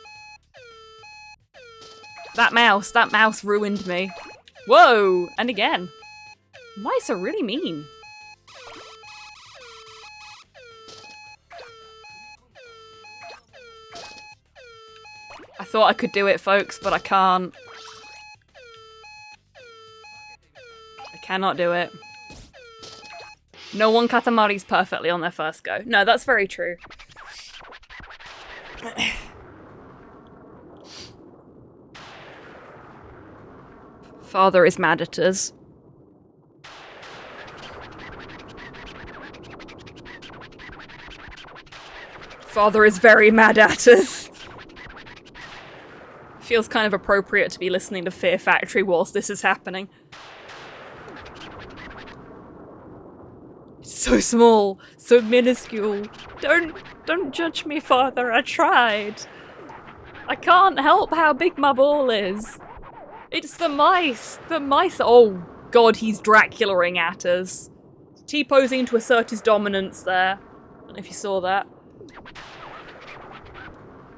That mouse ruined me. Whoa! And again. Mice are really mean. I thought I could do it, folks, but I can't. Cannot do it. No one Katamari's perfectly on their first go. No, that's very true. Father is mad at us. Father is very mad at us. Feels kind of appropriate to be listening to Fear Factory whilst this is happening. So small, so minuscule. Don't judge me, father, I tried. I can't help how big my ball is. It's the mice, oh god, he's Draculaing at us. T-posing to assert his dominance there. I don't know if you saw that.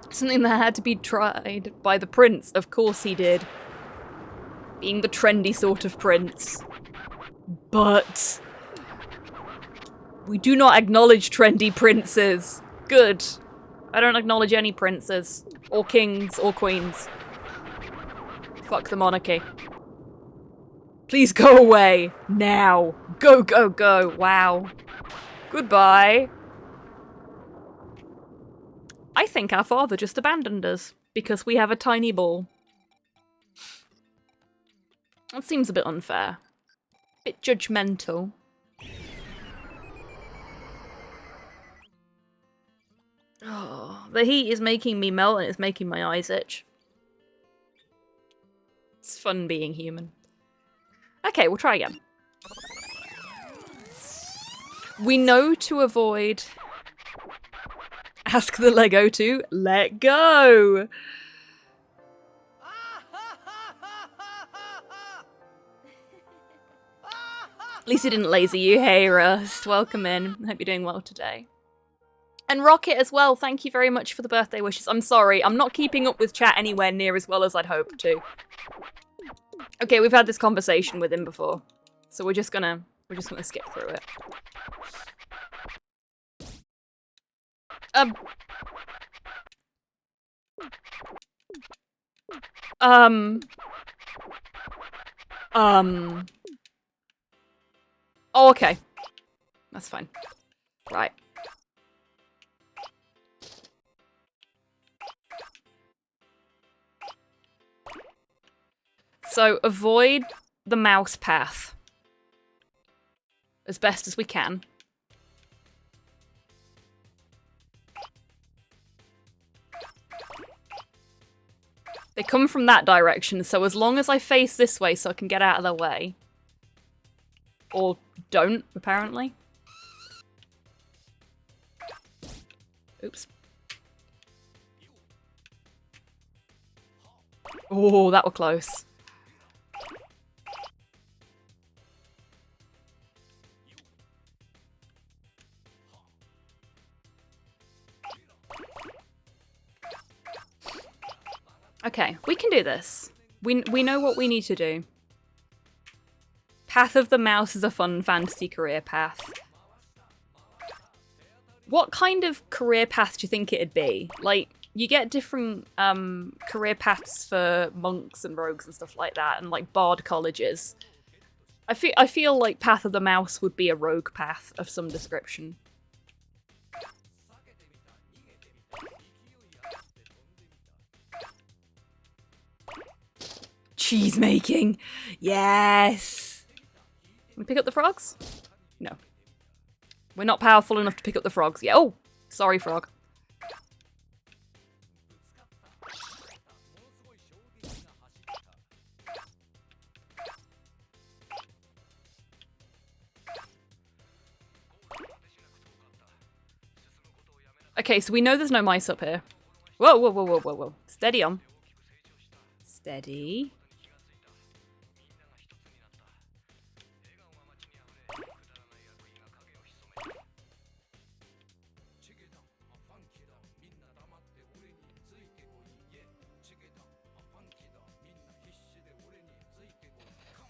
Something that had to be tried by the prince, of course he did. Being the trendy sort of prince. But we do not acknowledge trendy princes. Good. I don't acknowledge any princes. Or kings, or queens. Fuck the monarchy. Please go away. Now. Go, go, go. Wow. Goodbye. I think our father just abandoned us because we have a tiny ball. That seems a bit unfair. A bit judgmental. Oh, the heat is making me melt and it's making my eyes itch. It's fun being human. Okay, we'll try again. We know to avoid... Ask the Lego to let go! At least he didn't laser you. Hey, Rust. Welcome in. I hope you're doing well today. And Rocket as well. Thank you very much for the birthday wishes. I'm sorry. I'm not keeping up with chat anywhere near as well as I'd hoped to. Okay, we've had this conversation with him before. So we're just gonna skip through it. Oh, okay. That's fine. Right. So, avoid the mouse path as best as we can. They come from that direction, so as long as I face this way so I can get out of their way. Or don't, apparently. Oops. Oh, that were close. Okay, we can do this. We know what we need to do. Path of the Mouse is a fun fantasy career path. What kind of career path do you think it'd be? Like, you get different career paths for monks and rogues and stuff like that, and like bard colleges. I feel like Path of the Mouse would be a rogue path of some description. Cheese making! Yes! Can we pick up the frogs? No. We're not powerful enough to pick up the frogs yet. Oh! Sorry, frog. Okay, so we know there's no mice up here. Whoa, whoa, whoa, whoa, whoa, whoa. Steady on. Steady.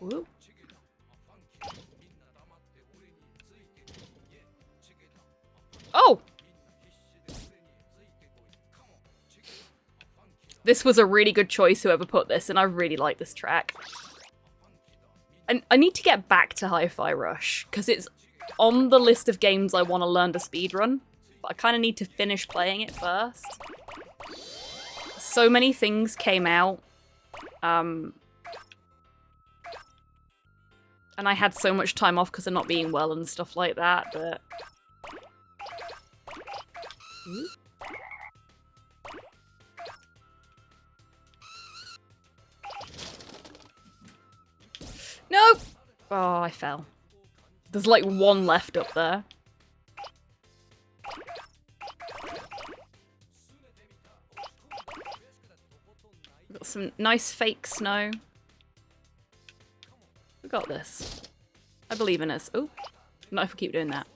Woo. Oh! This was a really good choice, whoever put this, and I really like this track. And I need to get back to Hi-Fi Rush, because it's on the list of games I want to learn to speedrun, but I kind of need to finish playing it first. So many things came out, and I had so much time off because of not being well and stuff like that, but... Ooh. Nope! Oh, I fell. There's like one left up there. We've got some nice fake snow. We got this. I believe in us. Oh, not if we keep doing that.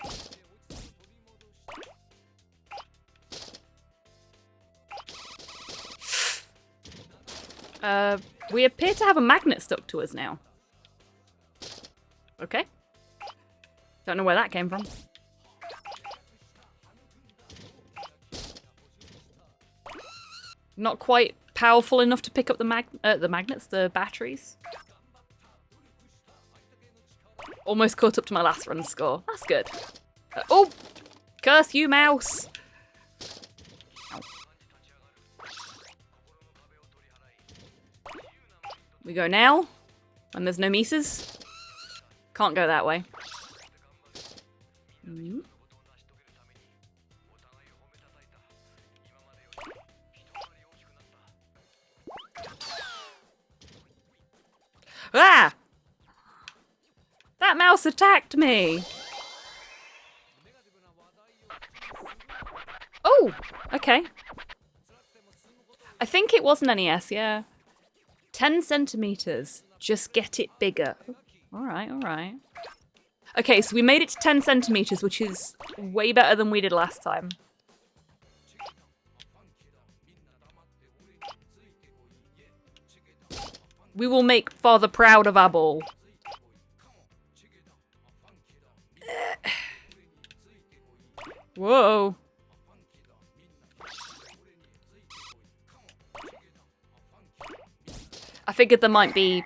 We appear to have a magnet stuck to us now. Okay. Don't know where that came from. Not quite powerful enough to pick up the magnets, the batteries. Almost caught up to my last run score. That's good. Oh! Curse you, mouse! Ow. We go now. And there's no Mises. Can't go that way. Mm. Ah! That mouse attacked me! Oh! Okay. I think it was an NES, yeah. 10 centimeters. Just get it bigger. Alright, alright. Okay, so we made it to 10 centimeters, which is way better than we did last time. We will make Father proud of our ball. Whoa. I figured there might be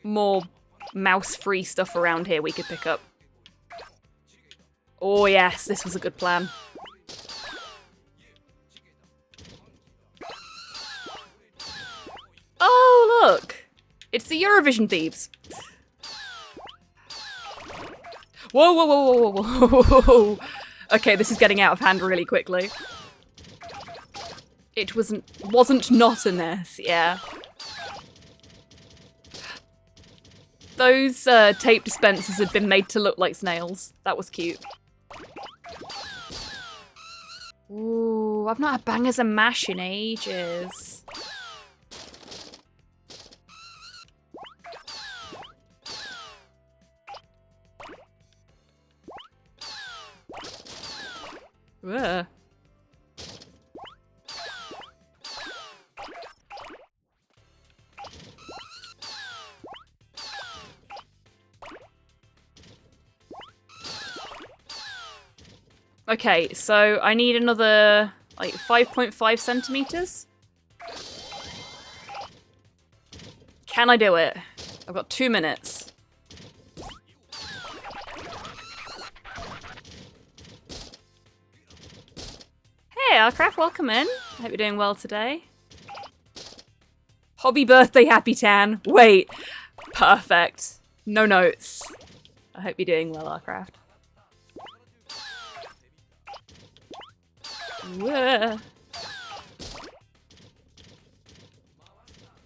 more mouse-free stuff around here we could pick up. Oh yes, this was a good plan. Oh, look! It's the Eurovision thieves. Whoa, whoa, whoa, whoa, whoa, whoa, whoa. Okay, this is getting out of hand really quickly. It wasn't not a NES, yeah. Those tape dispensers had been made to look like snails. That was cute. Ooh, I've not had bangers and mash in ages. Ugh. Okay, so I need another, like, 5.5 centimeters. Can I do it? I've got 2 minutes. Hey, Arcraft, welcome in. I hope you're doing well today. Hobby birthday, Happy Tan. Wait, perfect. No notes. I hope you're doing well, Arcraft. Whoa.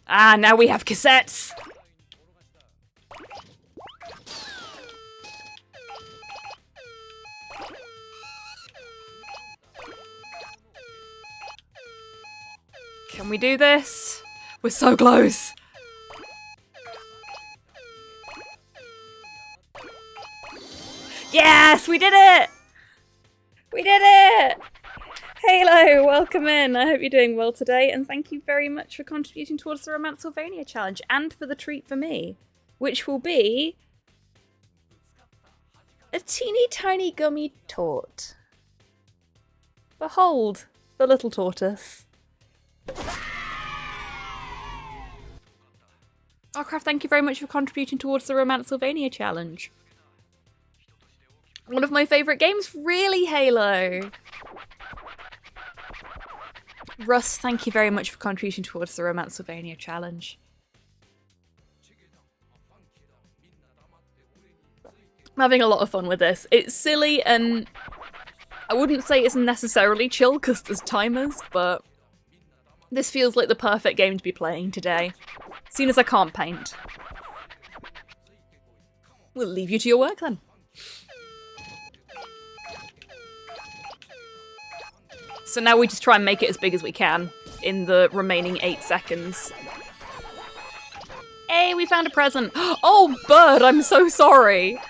Ah, now we have cassettes. Can we do this? We're so close. Yes, we did it! We did it! Halo, welcome in. I hope you're doing well today, and thank you very much for contributing towards the Romancylvania challenge and for the treat for me, which will be a teeny tiny gummy tort. Behold, the little tortoise. Arcraft, thank you very much for contributing towards the Romancylvania challenge. One of my favourite games, really, Halo. Russ, thank you very much for contributing towards the Romancylvania challenge. I'm having a lot of fun with this. It's silly and I wouldn't say it's necessarily chill because there's timers, but this feels like the perfect game to be playing today. Seeing as I can't paint. We'll leave you to your work then. So now we just try and make it as big as we can in the remaining 8 seconds. Hey, we found a present. Oh, bird, I'm so sorry.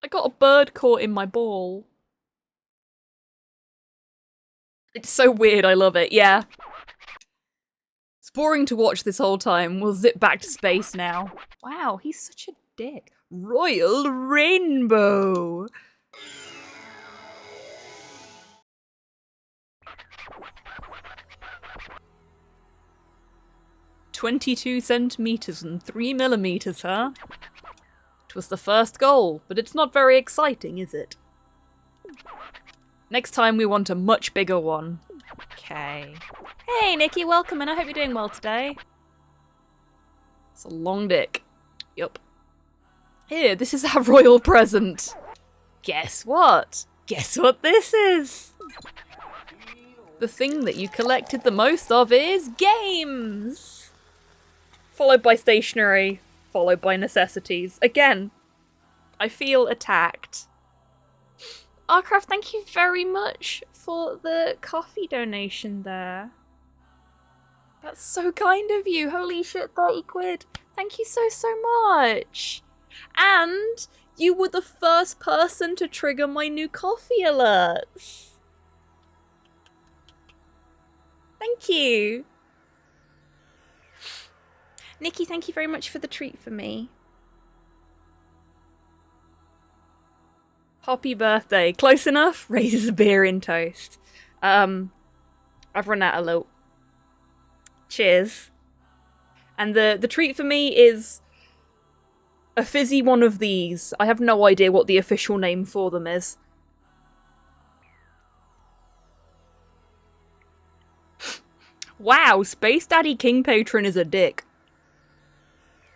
I got a bird caught in my ball. It's so weird, I love it, yeah. It's boring to watch this whole time. We'll zip back to space now. Wow, he's such a dick. Royal Rainbow! 22 centimeters and 3 millimeters, huh? It was the first goal, but it's not very exciting, is it? Next time we want a much bigger one. Okay. Hey, Nikki, welcome, and I hope you're doing well today. It's a long dick. Yup. Here, this is our royal present. Guess what? Guess what this is? The thing that you collected the most of is games! Followed by stationery, followed by necessities. Again, I feel attacked. Arcraft, thank you very much for the coffee donation there. That's so kind of you. Holy shit, 30 quid. Thank you so much. And you were the first person to trigger my new coffee alerts. Thank you. Nikki, thank you very much for the treat for me. Happy birthday. Close enough? Raises a beer in toast. I've run out of loot. Cheers. And the treat for me is a fizzy one of these. I have no idea what the official name for them is. Wow, Space Daddy King Patron is a dick.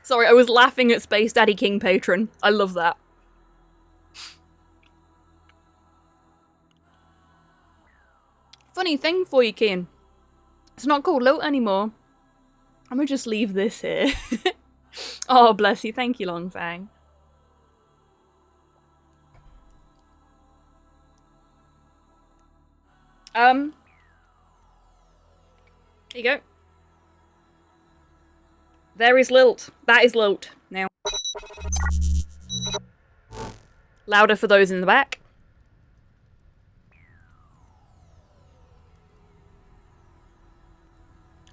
Sorry, I was laughing at Space Daddy King Patron. I love that. Funny thing for you, Keen. It's not called loot anymore. I'm gonna just leave this here. Oh, bless you. Thank you, Longfang. Here you go. There is lilt. That is lilt. Now. Louder for those in the back.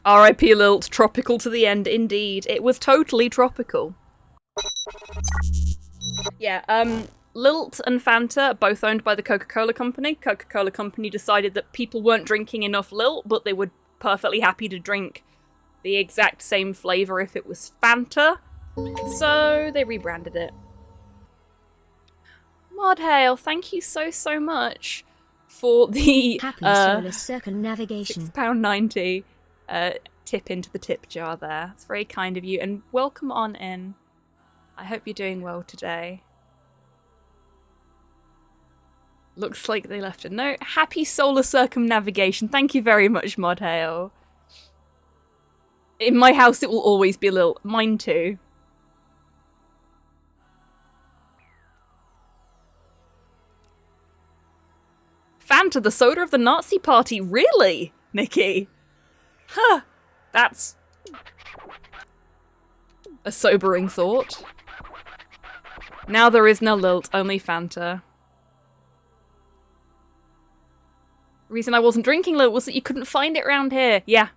R.I.P. lilt. Tropical to the end, indeed. It was totally tropical. Yeah, Lilt and Fanta are both owned by the Coca-Cola Company. Coca-Cola Company decided that people weren't drinking enough Lilt, but they were perfectly happy to drink the exact same flavour if it was Fanta. So they rebranded it. Modhail, thank you so much for the Happy solar circumnavigation. £6.90 tip into the tip jar there. It's very kind of you, and welcome on in. I hope you're doing well today. Looks like they left a note. Happy solar circumnavigation. Thank you very much, Modhail. In my house, it will always be a little. Mine too. Fanta, the soda of the Nazi party. Really, Nikki? Huh. That's a sobering thought. Now there is no lilt, only Fanta. Reason I wasn't drinking lilt was that you couldn't find it around here. Yeah.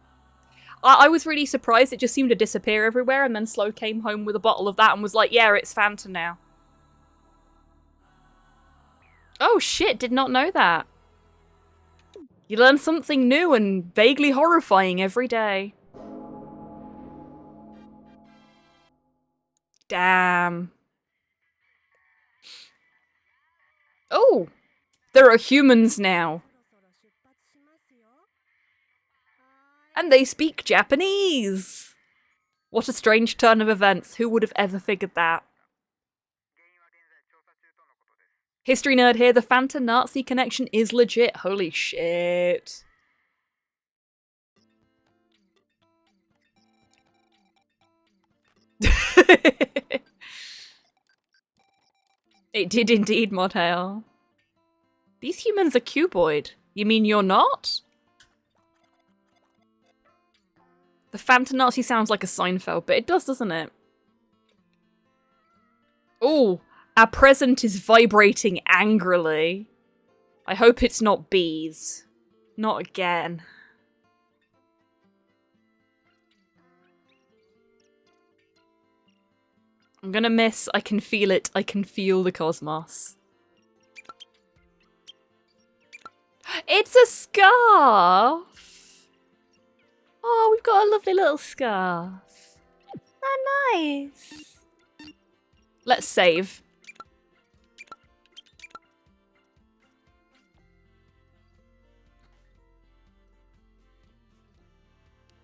I was really surprised. It just seemed to disappear everywhere, and then Slow came home with a bottle of that and was like, yeah, it's Fanta now. Oh shit, did not know that. You learn something new and vaguely horrifying every day. Damn. Oh, there are humans now. And they speak Japanese! What a strange turn of events. Who would have ever figured that? History nerd here, the Fanta Nazi connection is legit. Holy shit. It did indeed, Modhail. These humans are cuboid. You mean you're not? The Phantom Nazi sounds like a Seinfeld, but it does, doesn't it? Ooh, our present is vibrating angrily. I hope it's not bees. Not again. I'm gonna miss. I can feel it. I can feel the cosmos. It's a scarf! Oh, we've got a lovely little scarf. Oh, nice. Let's save.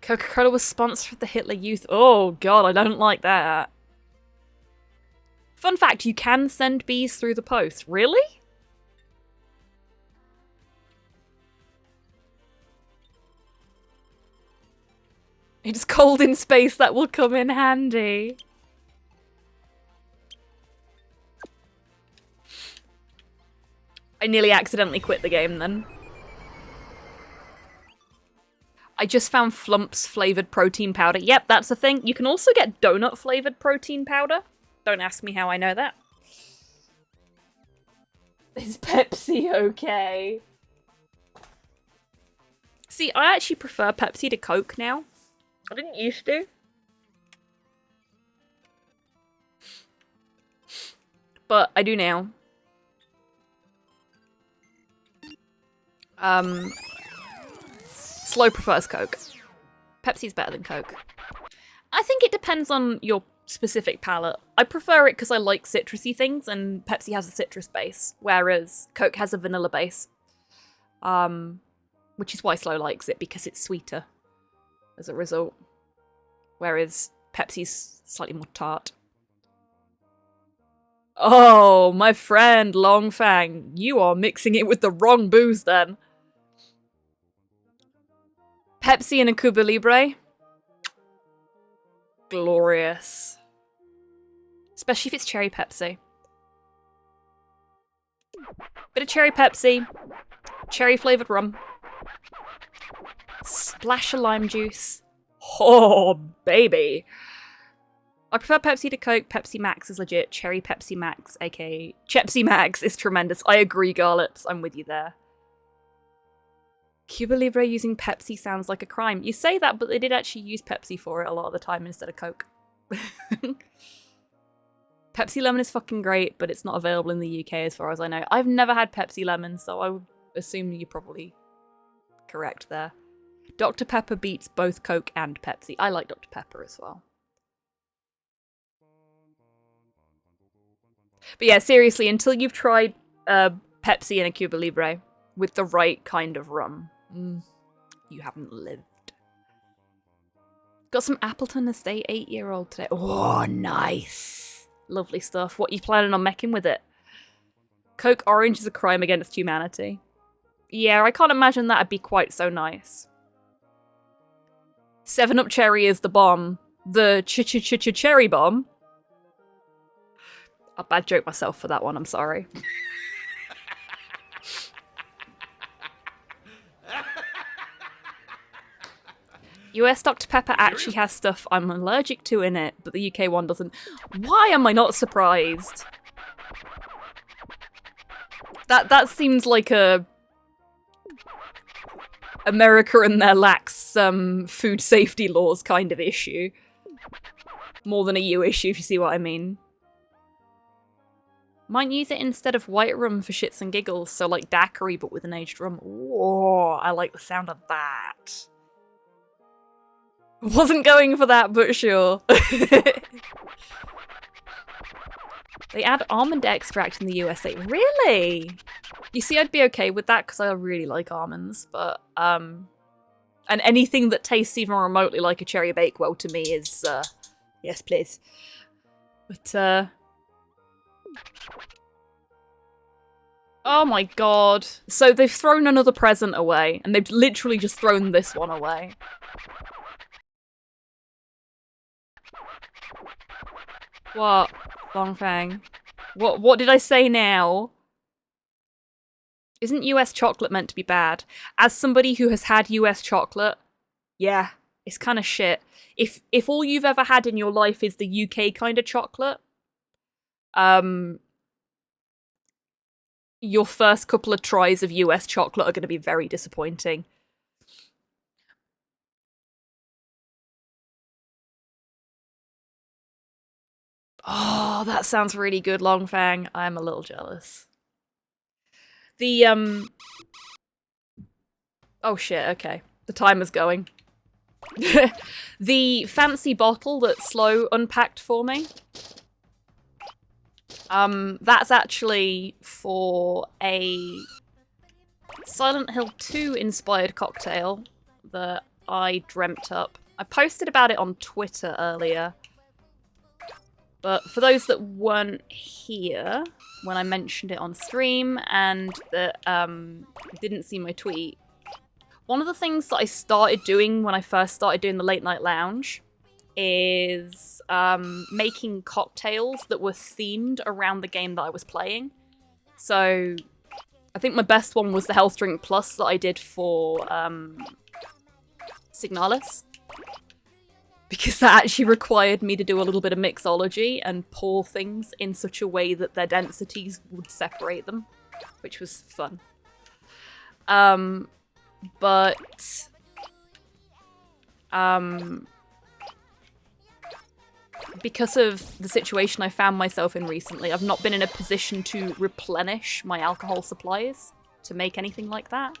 Coca-Cola was sponsored the Hitler Youth. Oh god, I don't like that. Fun fact, you can send bees through the post. Really? It's cold in space, that will come in handy. I nearly accidentally quit the game then. I just found Flumps flavoured protein powder. Yep, that's a thing. You can also get donut flavoured protein powder. Don't ask me how I know that. Is Pepsi okay? See, I actually prefer Pepsi to Coke now. I didn't used to. But I do now. Slow prefers Coke. Pepsi's better than Coke. I think it depends on your specific palate. I prefer it because I like citrusy things, and Pepsi has a citrus base, whereas Coke has a vanilla base. Which is why Slow likes it, because it's sweeter as a result. Whereas Pepsi's slightly more tart. Oh, my friend Longfang, you are mixing it with the wrong booze then. Pepsi and a Cuba Libre. Glorious. Especially if it's cherry Pepsi. Bit of cherry Pepsi. Cherry flavoured rum. Splash of lime juice. Oh, baby. I prefer Pepsi to Coke. Pepsi Max is legit. Cherry Pepsi Max, aka Chepsi Max, is tremendous. I agree, Garlips. I'm with you there. Cuba Libre using Pepsi sounds like a crime. You say that, but they did actually use Pepsi for it a lot of the time instead of Coke. Pepsi Lemon is fucking great, but it's not available in the UK as far as I know. I've never had Pepsi Lemon, so I would assume you're probably correct there. Dr. Pepper beats both Coke and Pepsi. I like Dr. Pepper as well. But yeah, seriously, until you've tried Pepsi and a Cuba Libre with the right kind of rum, you haven't lived. Got some Appleton Estate 8-year-old today. Oh, nice. Lovely stuff. What are you planning on making with it? Coke Orange is a crime against humanity. Yeah, I can't imagine that'd be quite so nice. 7-Up Cherry is the bomb. The cherry bomb. A bad joke myself for that one, I'm sorry. US Dr. Pepper actually has stuff I'm allergic to in it, but the UK one doesn't. Why am I not surprised? That seems like a America and their lax food safety laws kind of issue. More than a you issue, if you see what I mean. Might use it instead of white rum for shits and giggles, so like daiquiri but with an aged rum. Whoa, I like the sound of that. Wasn't going for that, but sure. They add almond extract in the USA. Really? You see, I'd be okay with that because I really like almonds, but and anything that tastes even remotely like a cherry bakewell to me is yes, please. But oh my god. So they've thrown another present away, and they've literally just thrown this one away. What? Longfang. What did I say now? Isn't US chocolate meant to be bad? As somebody who has had US chocolate, yeah, it's kind of shit. If all you've ever had in your life is the UK kind of chocolate, your first couple of tries of US chocolate are going to be very disappointing. Oh, that sounds really good, Longfang. I'm a little jealous. The, oh shit, okay. The timer's going. The fancy bottle that Slow unpacked for me, that's actually for a Silent Hill 2 inspired cocktail that I dreamt up. I posted about it on Twitter earlier. But for those that weren't here when I mentioned it on stream and that didn't see my tweet, one of the things that I started doing when I first started doing the Late Night Lounge is making cocktails that were themed around the game that I was playing. So I think my best one was the Health Drink Plus that I did for Signalis. Because that actually required me to do a little bit of mixology and pour things in such a way that their densities would separate them, which was fun. Because of the situation I found myself in recently, I've not been in a position to replenish my alcohol supplies to make anything like that.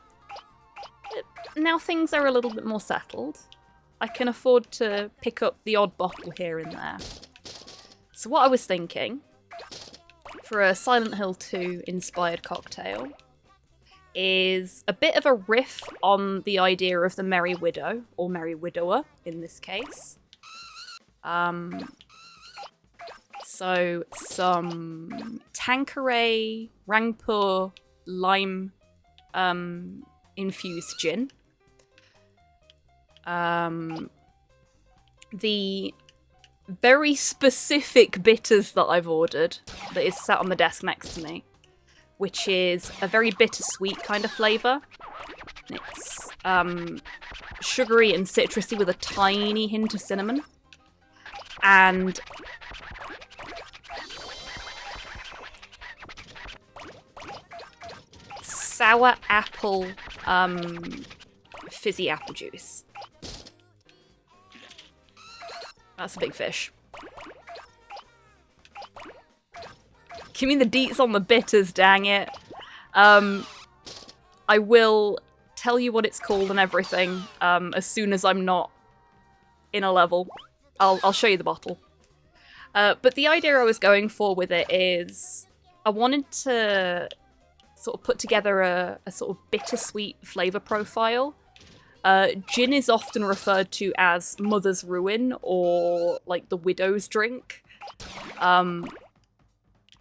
Now things are a little bit more settled. I can afford to pick up the odd bottle here and there. So what I was thinking, for a Silent Hill 2 inspired cocktail, is a bit of a riff on the idea of the Merry Widow, or Merry Widower in this case. So some Tanqueray Rangpur lime infused gin. The very specific bitters that I've ordered that is sat on the desk next to me, which is a very bittersweet kind of flavour. It's sugary and citrusy with a tiny hint of cinnamon. And sour apple fizzy apple juice. That's a big fish. Give me the deets on the bitters, dang it. I will tell you what it's called and everything as soon as I'm not in a level. I'll show you the bottle. But the idea I was going for with it is I wanted to sort of put together a sort of bittersweet flavour profile. Gin is often referred to as Mother's Ruin or like the widow's drink,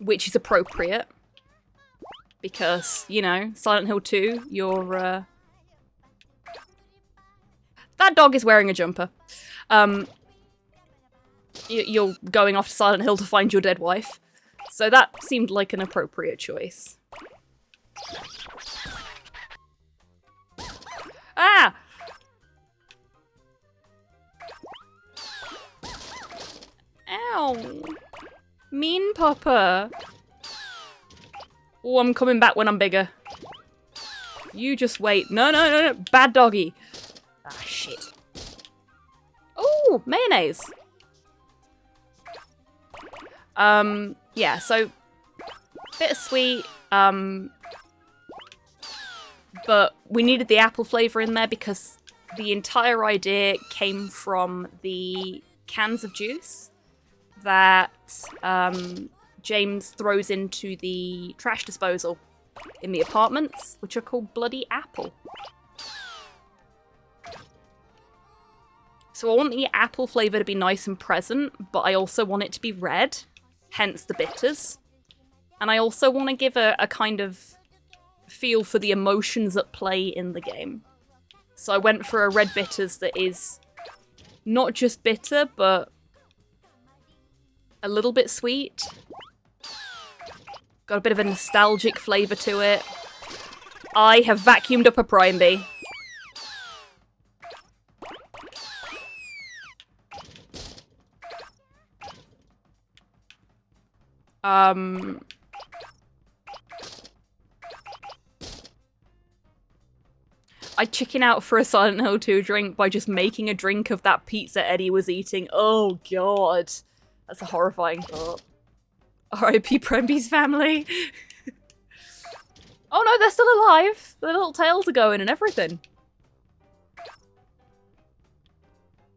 which is appropriate because, you know, Silent Hill 2, you're that dog is wearing a jumper. You're going off to Silent Hill to find your dead wife, so that seemed like an appropriate choice. Ah! Ow! Mean Papa! Oh, I'm coming back when I'm bigger. You just wait. No. Bad doggy. Ah, shit. Oh, mayonnaise. Yeah, so bittersweet, but we needed the apple flavour in there because the entire idea came from the cans of juice that James throws into the trash disposal in the apartments, which are called Bloody Apple. So I want the apple flavour to be nice and present, but I also want it to be red, hence the bitters. And I also want to give a kind of feel for the emotions at play in the game. So I went for a red bitters that is not just bitter, but a little bit sweet. Got a bit of a nostalgic flavour to it. I have vacuumed up a Prime Bee. I chicken out for a Silent Hill 2 drink by just making a drink of that pizza Eddie was eating. Oh god. That's a horrifying thought. R.I.P. Premby's family. Oh no, they're still alive. The little tails are going and everything.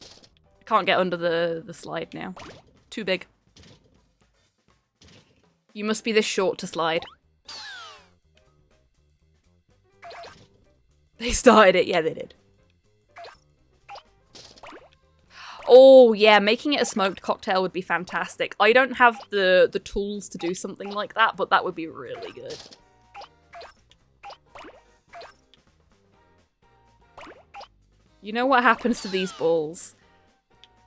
I can't get under the slide now. Too big. You must be this short to slide. They started it. Yeah, they did. Oh, yeah, making it a smoked cocktail would be fantastic. I don't have the tools to do something like that, but that would be really good. You know what happens to these balls?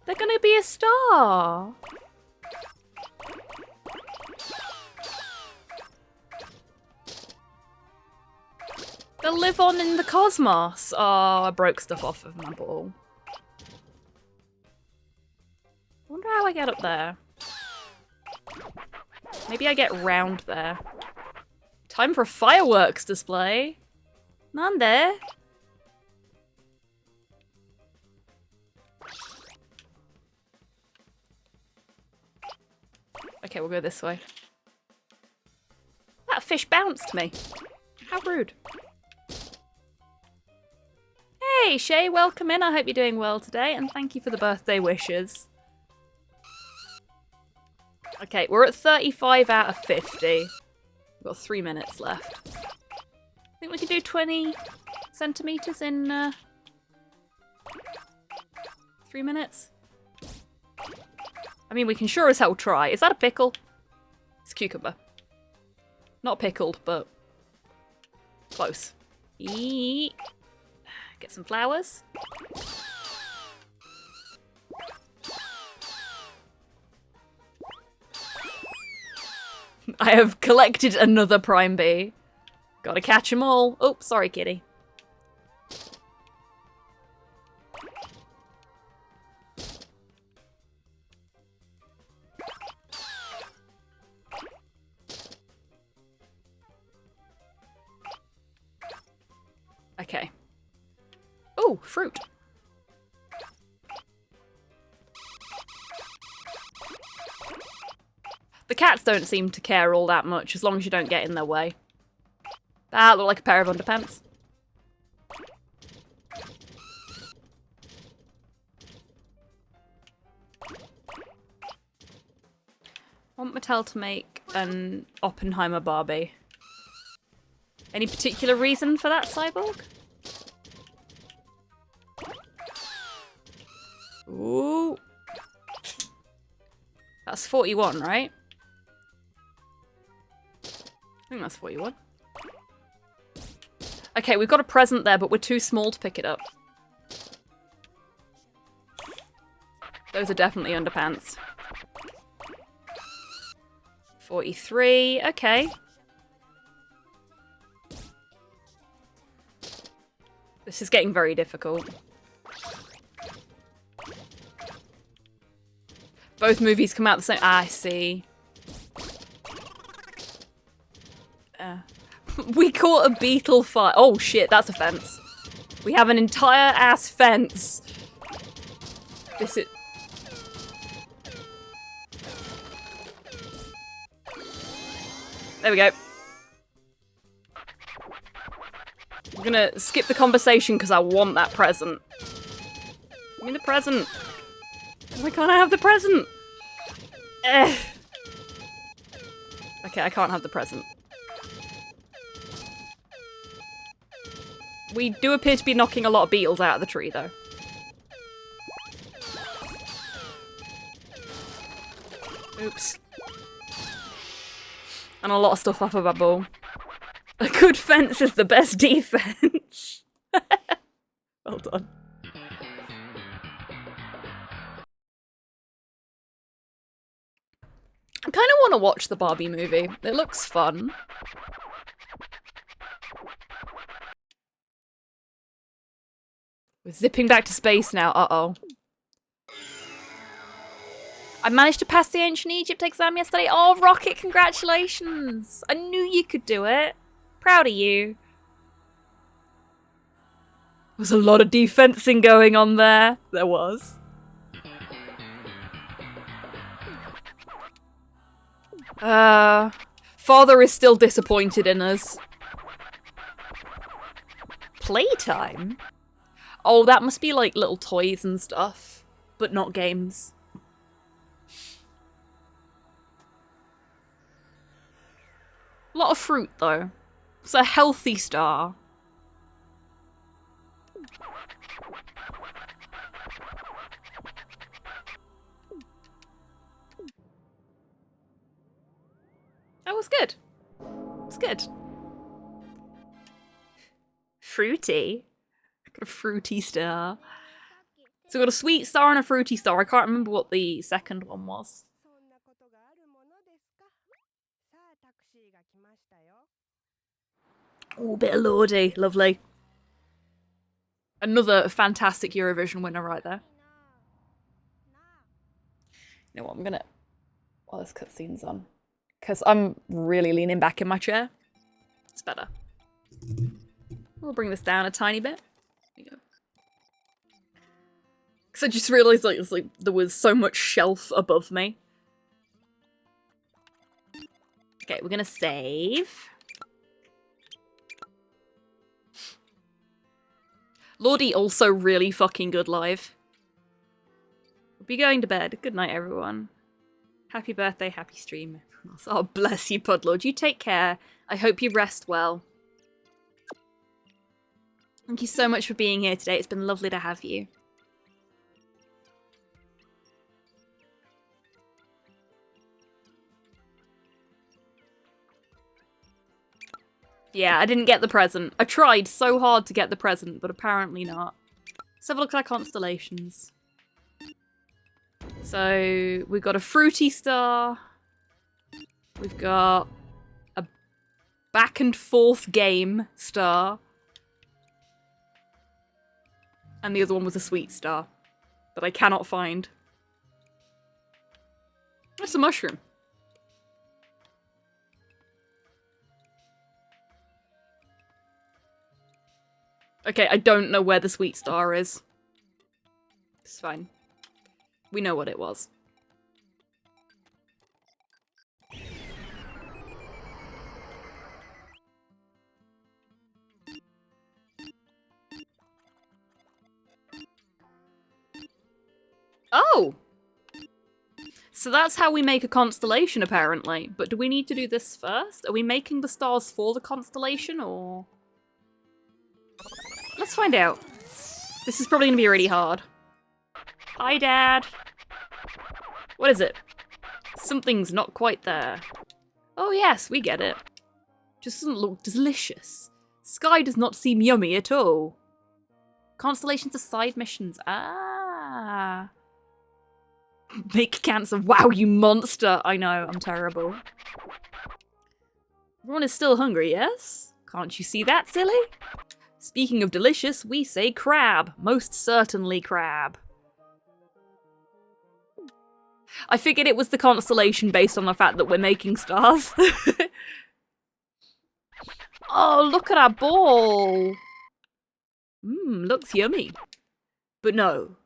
They're gonna be a star! They'll live on in the cosmos! Oh, I broke stuff off of my ball. I wonder how I get up there. Maybe I get round there. Time for a fireworks display! Nande? Okay, we'll go this way. That fish bounced me. How rude. Hey, Shay, welcome in. I hope you're doing well today, and thank you for the birthday wishes. Okay, we're at 35 out of 50. We've got 3 minutes left. I think we can do 20 centimeters in 3 minutes. I mean, we can sure as hell try. Is that a pickle? It's a cucumber. Not pickled, but close. Eee. Get some flowers. I have collected another Prime Bee. Gotta catch them all. Oh, sorry, kitty. Okay. Oh, fruit. The cats don't seem to care all that much as long as you don't get in their way. That looked like a pair of underpants. I want Mattel to make an Oppenheimer Barbie. Any particular reason for that, Cyborg? Ooh. That's 41, right? I think that's 41. Okay, we've got a present there, but we're too small to pick it up. Those are definitely underpants. 43, okay. This is getting very difficult. Both movies come out the same. Ah, I see. We caught a beetle fight. Oh shit, that's a fence. We have an entire ass fence. This is. There we go. I'm gonna skip the conversation because I want that present. Give me the present. Why can't I have the present? Okay, I can't have the present. We do appear to be knocking a lot of beetles out of the tree, though. Oops. And a lot of stuff off of our ball. A good fence is the best defense. Well done. I kind of want to watch the Barbie movie. It looks fun. We're zipping back to space now. Uh-oh. I managed to pass the Ancient Egypt exam yesterday. Oh, Rocket, congratulations. I knew you could do it. Proud of you. There's a lot of defensing going on there. There was. Father is still disappointed in us. Playtime? Oh, that must be like little toys and stuff, but not games. A lot of fruit, though. It's a healthy star. That was good. It was good. Fruity. Got a fruity star. So we got a sweet star and a fruity star. I can't remember what the second one was. Oh, bit of Lordy. Lovely. Another fantastic Eurovision winner right there. You know what, I'm gonna... While this cutscene's on. Because I'm really leaning back in my chair. It's better. We'll bring this down a tiny bit. There you go. Because I just realised like, there was so much shelf above me. Okay, we're gonna save. Lordy also really fucking good live. We'll be going to bed. Good night, everyone. Happy birthday, happy stream, everyone else. Oh, bless you, Pudlord. You take care. I hope you rest well. Thank you so much for being here today. It's been lovely to have you. Yeah, I didn't get the present. I tried so hard to get the present, but apparently not. Let's have a look at our constellations. So, we've got a fruity star. We've got a back and forth game star. And the other one was a sweet star that I cannot find. That's a mushroom. Okay, I don't know where the sweet star is. It's fine. We know what it was. Oh! So that's how we make a constellation, apparently. But do we need to do this first? Are we making the stars for the constellation, or...? Let's find out. This is probably going to be really hard. Hi, Dad. What is it? Something's not quite there. Oh yes, we get it. Just doesn't look delicious. Sky does not seem yummy at all. Constellations are side missions. Ah. Make cancer. Wow, you monster. I know, I'm terrible. Everyone is still hungry, yes? Can't you see that, silly? Speaking of delicious, we say crab. Most certainly crab. I figured it was the constellation based on the fact that we're making stars. Oh, look at our ball. Looks yummy. But no,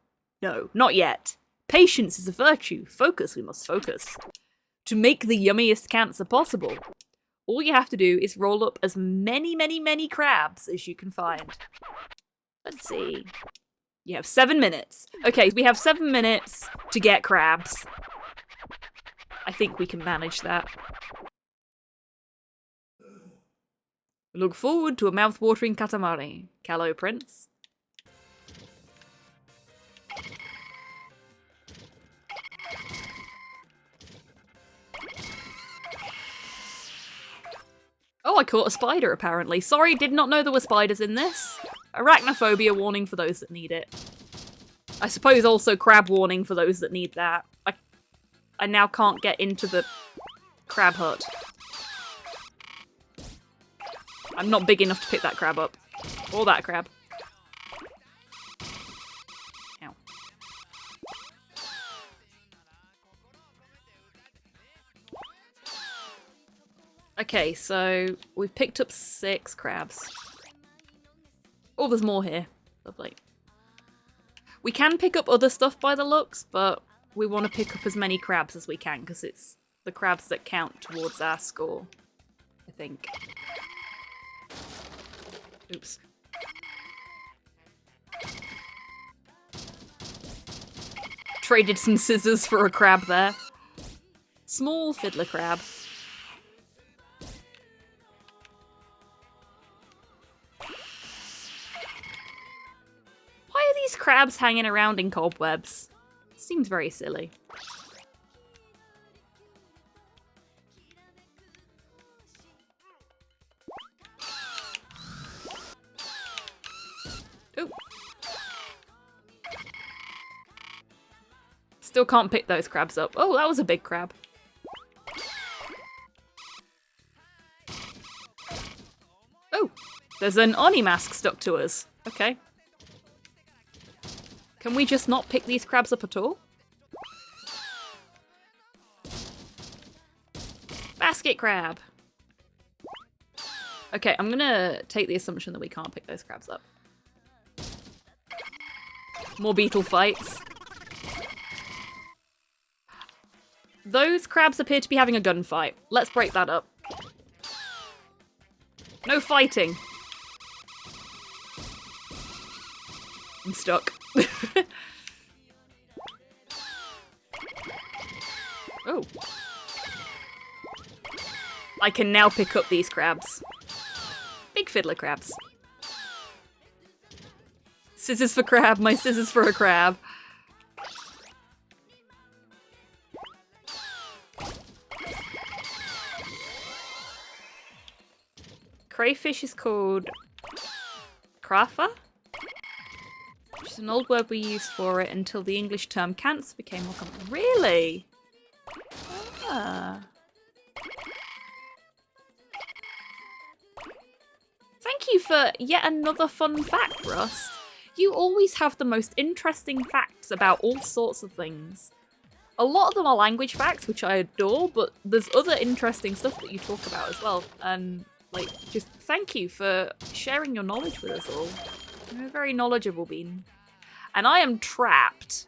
not yet. Patience is a virtue. Focus, we must focus. To make the yummiest cancer possible, all you have to do is roll up as many crabs as you can find. Let's see. You have 7 minutes. Okay, we have 7 minutes to get crabs. I think we can manage that. Look forward to a mouth-watering Katamari. Callow Prince. Oh, I caught a spider, apparently. Sorry, did not know there were spiders in this. Arachnophobia warning for those that need it. I suppose also crab warning for those that need that. I now can't get into the crab hut. I'm not big enough to pick that crab up. Or that crab. Ow. Okay, so we've picked up 6 crabs. Oh, there's more here. Lovely. We can pick up other stuff by the looks, but we want to pick up as many crabs as we can because it's the crabs that count towards our score, I think. Oops. Traded some scissors for a crab there. Small fiddler crab. Why are these crabs hanging around in cobwebs? Seems very silly. Ooh. Still can't pick those crabs up. Oh, that was a big crab. Oh, there's an Oni mask stuck to us. Okay. Can we just not pick these crabs up at all? Basket crab. Okay, I'm gonna take the assumption that we can't pick those crabs up. More beetle fights. Those crabs appear to be having a gunfight. Let's break that up. No fighting. I'm stuck. Oh. I can now pick up these crabs. Big fiddler crabs. Scissors for crab, my scissors for a crab. Crayfish is called crafa, which is an old word we used for it until the English term cancer became more common. Really? Ah. Thank you for yet another fun fact, Rust. You always have the most interesting facts about all sorts of things. A lot of them are language facts, which I adore, but there's other interesting stuff that you talk about as well. And, like, just thank you for sharing your knowledge with us all. You're a very knowledgeable being. And I am trapped.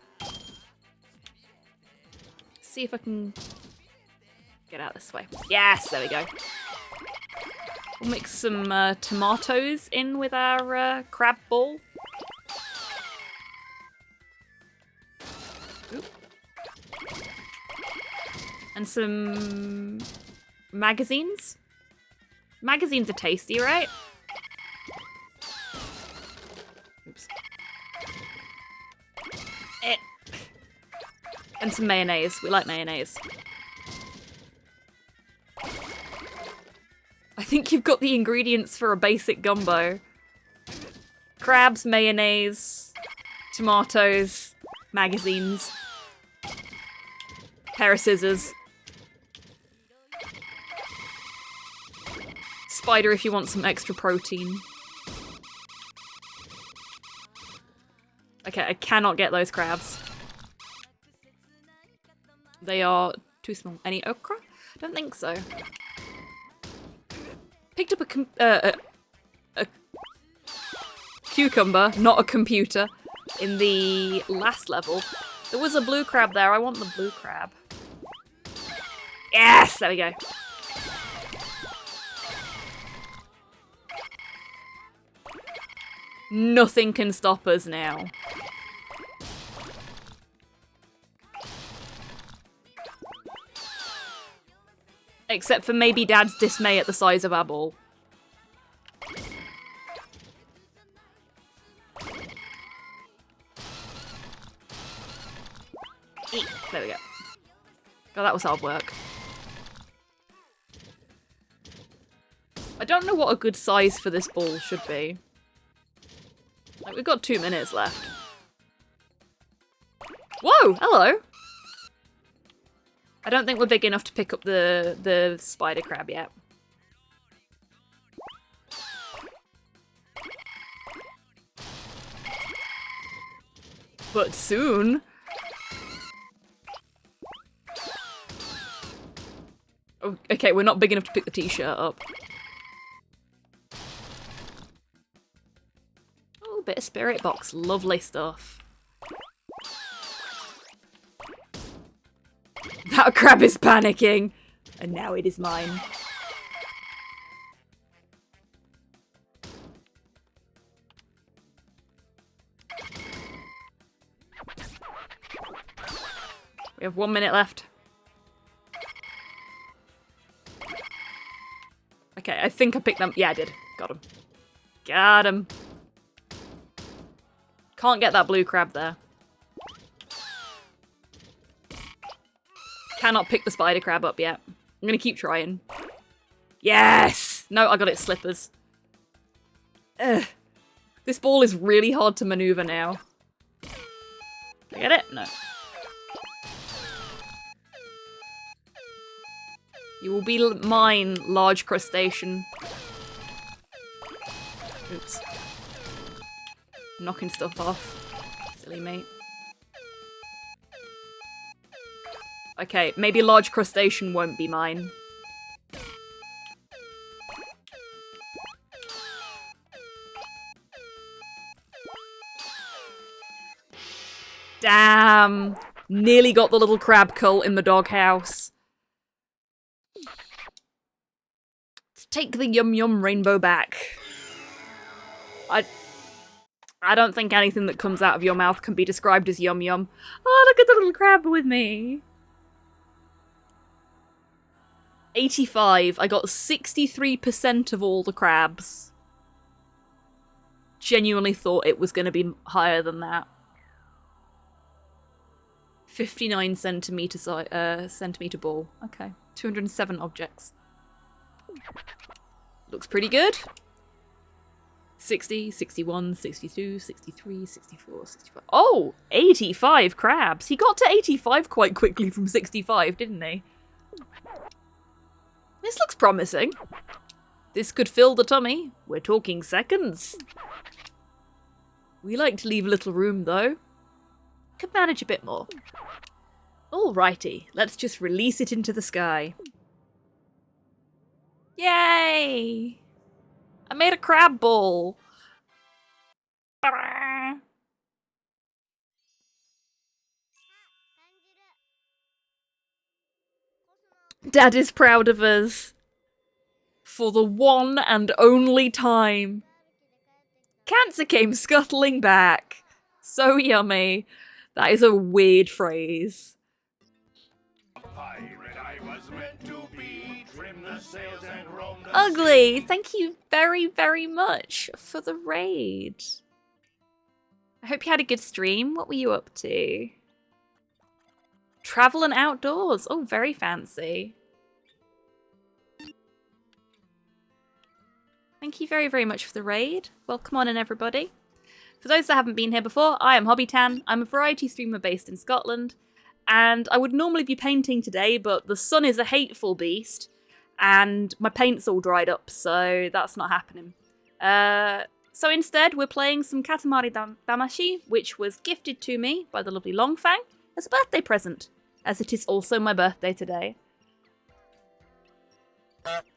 See if I can get out this way. Yes, there we go. We'll mix some tomatoes in with our crab ball. Oop. And some magazines. Magazines are tasty, right? Oops. And some mayonnaise. We like mayonnaise. I think you've got the ingredients for a basic gumbo. Crabs, mayonnaise, tomatoes, magazines, pair of scissors. Spider if you want some extra protein. Okay, I cannot get those crabs. They are too small. Any okra? Don't think so. Picked up a cucumber, not a computer, in the last level. There was a blue crab there. I want the blue crab. Yes! There we go. Nothing can stop us now. Except for maybe Dad's dismay at the size of our ball. There we go. God, that was hard work. I don't know what a good size for this ball should be. Like, we've got 2 minutes left. Whoa! Hello! I don't think we're big enough to pick up the spider crab yet. But soon. Oh, okay, we're not big enough to pick the t-shirt up. Oh, bit of spirit box. Lovely stuff. That crab is panicking. And now it is mine. We have 1 minute left. Okay, I think I picked them. Yeah, I did. Got him. Got him. Can't get that blue crab there. Cannot pick the spider crab up yet. I'm gonna keep trying. Yes! No, I got its slippers. Ugh. This ball is really hard to maneuver now. Did I get it? No. You will be mine, large crustacean. Oops. Knocking stuff off. Silly mate. Okay, maybe large crustacean won't be mine. Damn! Nearly got the little crab cult in the doghouse. Let's take the yum yum rainbow back. I don't think anything that comes out of your mouth can be described as yum yum. Oh, look at the little crab with me. 85. I got 63% of all the crabs. Genuinely thought it was going to be higher than that. 59 centimeter ball. Okay. 207 objects. Looks pretty good. 60, 61, 62, 63, 64, 65. Oh! 85 crabs! He got to 85 quite quickly from 65, didn't he? This looks promising. This could fill the tummy. We're talking seconds. We like to leave a little room, though. Could manage a bit more. Alrighty, let's just release it into the sky. Yay! I made a crab ball. Dad is proud of us. For the one and only time. Cancer came scuttling back. So yummy. That is a weird phrase. Ugly, thank you very, very much for the raid. I hope you had a good stream. What were you up to? Travel and outdoors. Oh, very fancy. Thank you very, very much for the raid. Welcome on in, everybody. For those that haven't been here before, I am HobbyTan. I'm a variety streamer based in Scotland. And I would normally be painting today, but the sun is a hateful beast. And my paint's all dried up, so that's not happening. So instead, we're playing some Katamari Damacy, which was gifted to me by the lovely Longfang as a birthday present, as it is also my birthday today.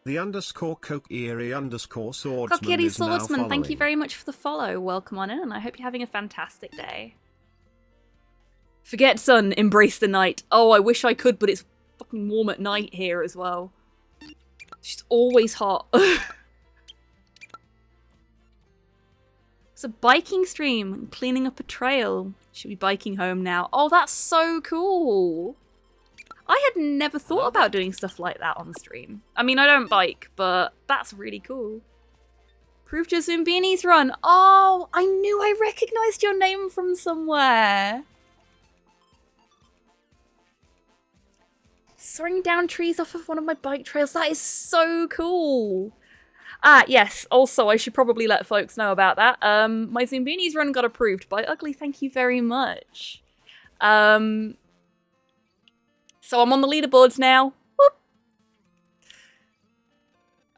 The _Kokiri _swordsman Kokiri is now Swordsman, thank you following. very much for the follow. Welcome on in, and I hope you're having a fantastic day. Forget sun, embrace the night. Oh, I wish I could, but it's fucking warm at night here as well. It's always hot. It's a biking stream, cleaning up a trail. Should be biking home now. Oh, that's so cool. I had never thought about doing stuff like that on stream. I mean, I don't bike, but that's really cool. Proof to Zumbinis run. Oh, I knew I recognised your name from somewhere. Soaring down trees off of one of my bike trails. That is so cool. Ah, yes. Also, I should probably let folks know about that. My Zumbinis run got approved by Ugly. Thank you very much. So I'm on the leaderboards now. Whoop.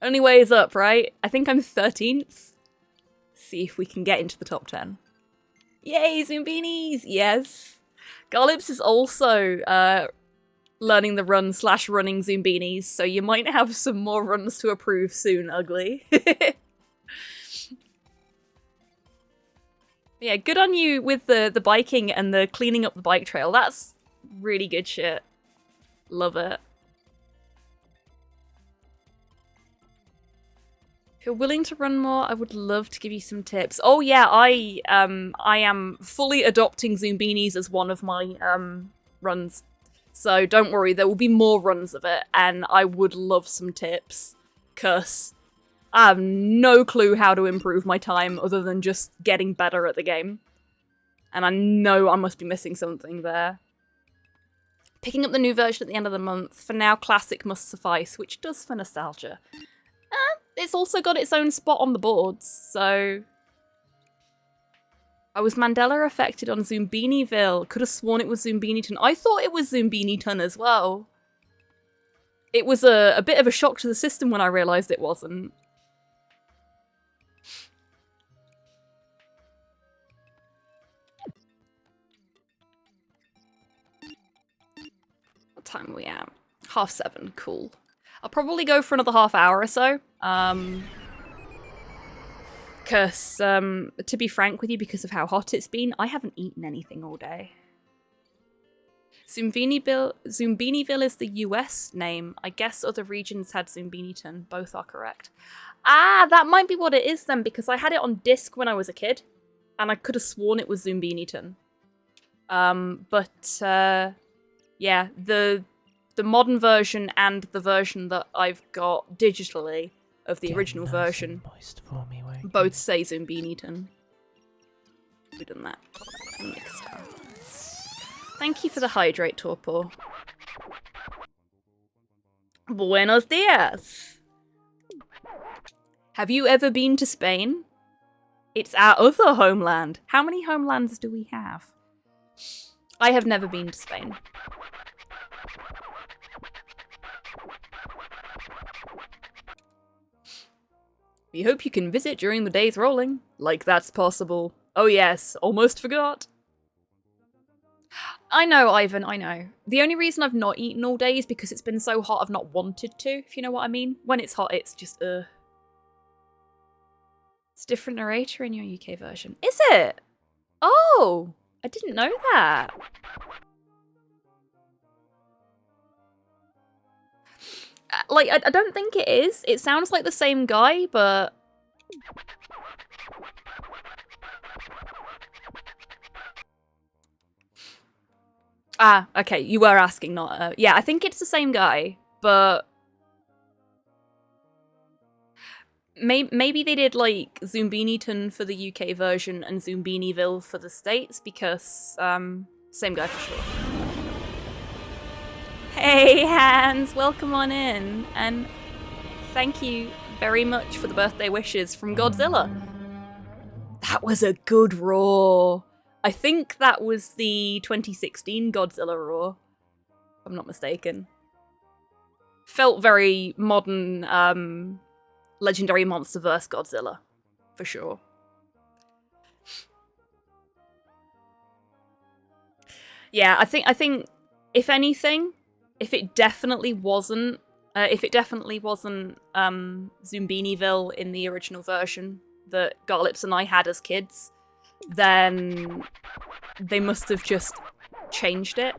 Only way is up, right? I think I'm 13th. See if we can get into the top 10. Yay, Zoombinis! Yes. Garlips is also learning the run/running Zoombinis, so you might have some more runs to approve soon, Ugly. Yeah, good on you with the biking and the cleaning up the bike trail. That's really good shit. Love it. If you're willing to run more, I would love to give you some tips. Oh yeah, I am fully adopting Zoombinis as one of my runs. So don't worry, there will be more runs of it, and I would love some tips. 'Cause I have no clue how to improve my time other than just getting better at the game. And I know I must be missing something there. Picking up the new version at the end of the month. For now, Classic must suffice, which does for nostalgia. It's also got its own spot on the boards, so... I was Mandela affected on Zoombiniville. Could have sworn it was Zoombiniton. I thought it was Zoombiniton as well. It was a bit of a shock to the system when I realised it wasn't. What time are we at? 7:30, cool. I'll probably go for another half hour or so. Because, to be frank with you, because of how hot it's been, I haven't eaten anything all day. Zoombiniville is the US name. I guess other regions had Zoombiniton. Both are correct. Ah, that might be what it is then, because I had it on disc when I was a kid, and I could have sworn it was Zoombiniton. Yeah, the modern version and the version that I've got digitally of the original version both say Zoombiniton. We've done that. Next time. Thank you for the hydrate, Torpor. Buenos dias! Have you ever been to Spain? It's our other homeland. How many homelands do we have? I have never been to Spain. We hope you can visit during the days rolling. Like that's possible. Oh yes, almost forgot. I know, Ivan, I know. The only reason I've not eaten all day is because it's been so hot I've not wanted to, if you know what I mean. When it's hot, it's just, It's a different narrator in your UK version. Is it? Oh! I didn't know that. Like, I don't think it is. It sounds like the same guy, but... Ah, okay, you were asking, not... yeah, I think it's the same guy, but... Maybe they did, like, Zoombiniton for the UK version and Zoombiniville for the States, because, same guy for sure. Hey, Hans! Welcome on in, and thank you very much for the birthday wishes from Godzilla. That was a good roar. I think that was the 2016 Godzilla roar, if I'm not mistaken. Felt very modern, Legendary Monsterverse Godzilla, for sure. Yeah, I think if anything, if it definitely wasn't Zoombiniville in the original version that Garlips and I had as kids, then they must have just changed it.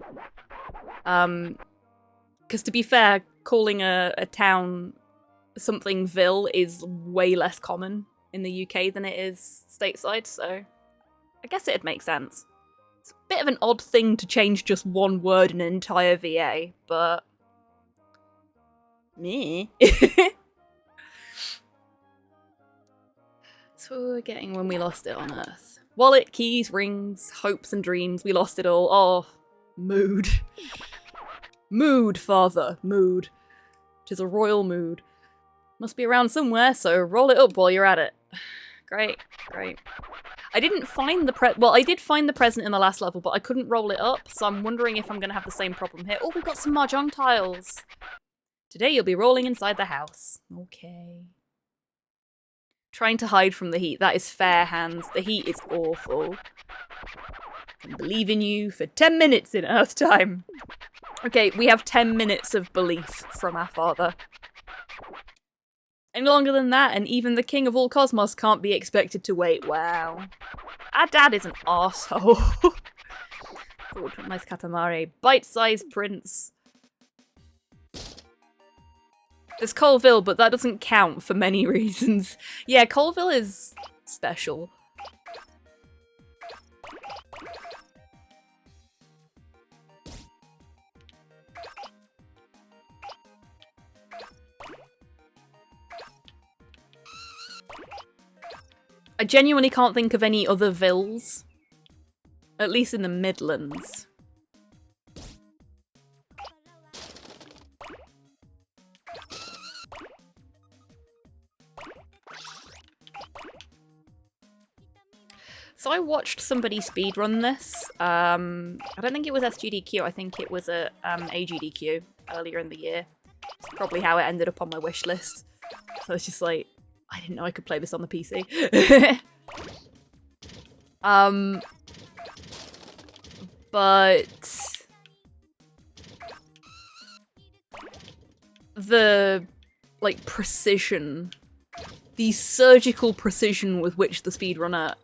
Because to be fair, calling a town something Ville is way less common in the UK than it is stateside, so I guess it'd make sense. It's a bit of an odd thing to change just one word in an entire VA, but... me. So what we're getting when we lost it on Earth. Wallet, keys, rings, hopes and dreams, we lost it all. Oh, mood. Mood, father, mood. 'Tis a royal mood. Must be around somewhere, so roll it up while you're at it. Great, great. I didn't find the well, I did find the present in the last level, but I couldn't roll it up, so I'm wondering if I'm going to have the same problem here. Oh, we've got some mahjong tiles. Today you'll be rolling inside the house. Okay. Trying to hide from the heat. That is fair, Hands. The heat is awful. I can believe in you for 10 minutes in Earth time. Okay, we have 10 minutes of belief from our father. Any longer than that, and even the king of all cosmos can't be expected to wait. Wow. Our dad is an arsehole. Oh, nice Katamari. Bite-sized prince. There's Colville, but that doesn't count for many reasons. Yeah, Colville is special. I genuinely can't think of any other vills. At least in the Midlands. So I watched somebody speedrun this. I don't think it was SGDQ, I think it was a AGDQ earlier in the year. It's probably how it ended up on my wish list. So it's just like, I didn't know I could play this on the PC. But the, like, precision, the surgical precision with which the speedrunner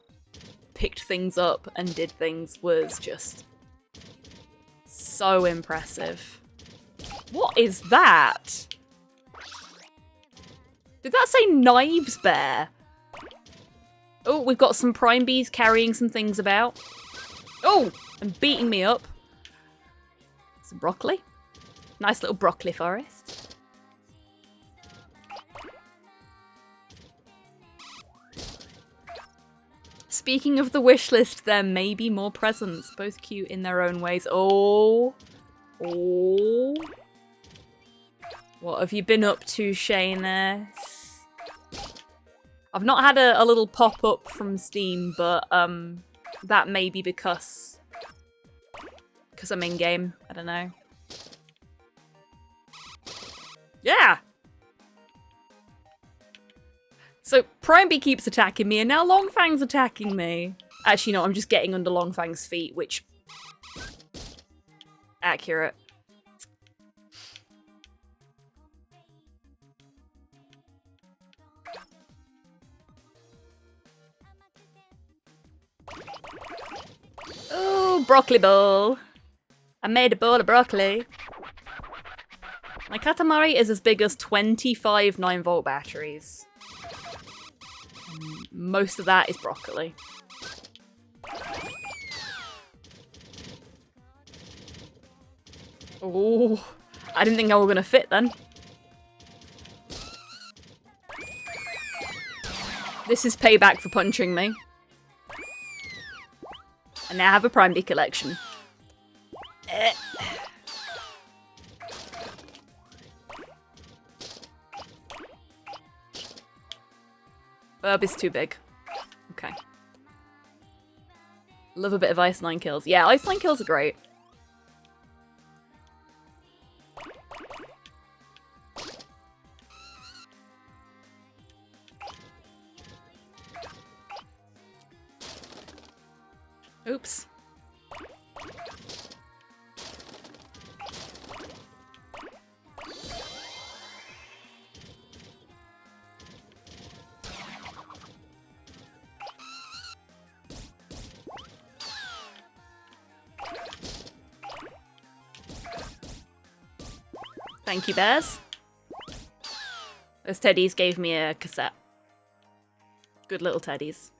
picked things up and did things was just so impressive. What is that? Did that say knives bear? Oh, we've got some prime bees carrying some things about. Oh, and beating me up. Some broccoli. Nice little broccoli forest. Speaking of the wish list, there may be more presents, both cute in their own ways. Oh. Oh. What have you been up to, Shayness? I've not had a little pop-up from Steam, but that may be because I'm in-game. I don't know. Yeah! So, Prime Bee keeps attacking me, and now Longfang's attacking me. Actually, no, I'm just getting under Longfang's feet, which... accurate. Oh, broccoli bowl. I made a bowl of broccoli. My Katamari is as big as 25 9-volt batteries. Most of that is broccoli. Oh, I didn't think I were gonna fit then. This is payback for punching me. And now I have a Prime Bee collection. Herb is too big. Okay. Love a bit of Ice 9 kills. Yeah, Ice 9 kills are great. Oops. Thank you, bears. Those teddies gave me a cassette. Good little teddies.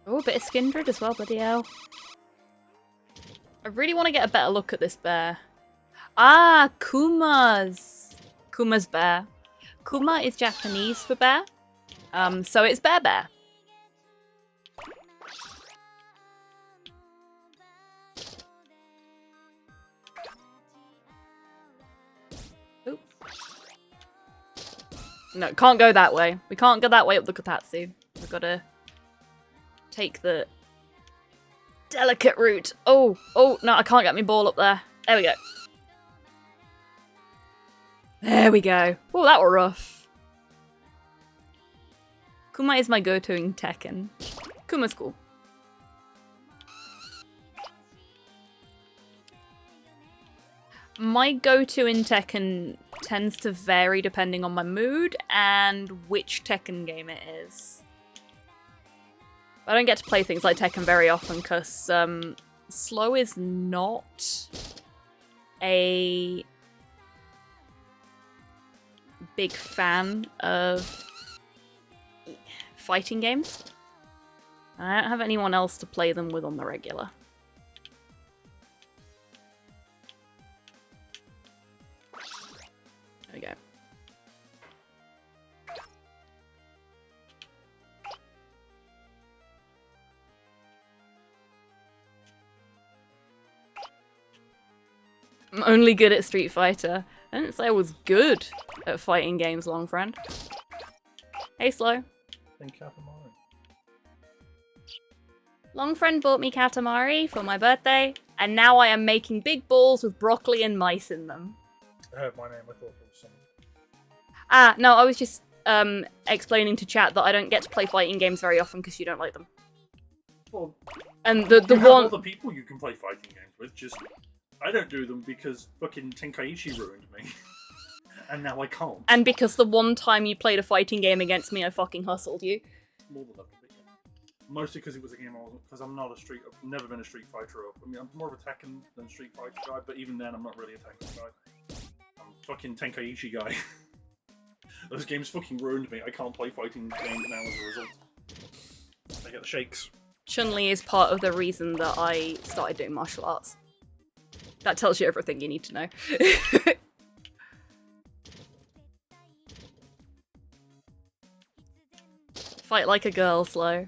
Oh, a bit of Skindred as well, bloody hell. I really want to get a better look at this bear. Ah, Kuma's bear. Kuma is Japanese for bear. So it's Bear Bear. No, can't go that way. We can't go that way up the Kotatsu. We've got to take the delicate route. Oh, no, I can't get my ball up there. There we go. There we go. Oh, that were rough. Kuma is my go-to in Tekken. Kuma's cool. My go-to in Tekken tends to vary depending on my mood and which Tekken game it is. I don't get to play things like Tekken very often because Slow is not a big fan of fighting games. I don't have anyone else to play them with on the regular. There we go. I'm only good at Street Fighter. I didn't say I was good at fighting games, long friend. Hey, Slow. Think Katamari. Long friend bought me Katamari for my birthday, and now I am making big balls with broccoli and mice in them. I heard my name, I thought it was something. Ah, no, I was just explaining to chat that I don't get to play fighting games very often because you don't like them. Well, And the you have one... other people you can play fighting games with, just... I don't do them because fucking Tenkaichi ruined me. And now I can't. And because the one time you played a fighting game against me, I fucking hustled you. More than a little bit, yeah. Mostly because it was a game I wasn't... Because I'm not a Street... I've never been a Street Fighter. I mean, I'm more of a Tekken than Street Fighter guy, but even then I'm not really a Tekken guy. I'm a fucking Tenkaichi guy. Those games fucking ruined me. I can't play fighting games now as a result. I get the shakes. Chun-Li is part of the reason that I started doing martial arts. That tells you everything you need to know. Fight like a girl, Slow.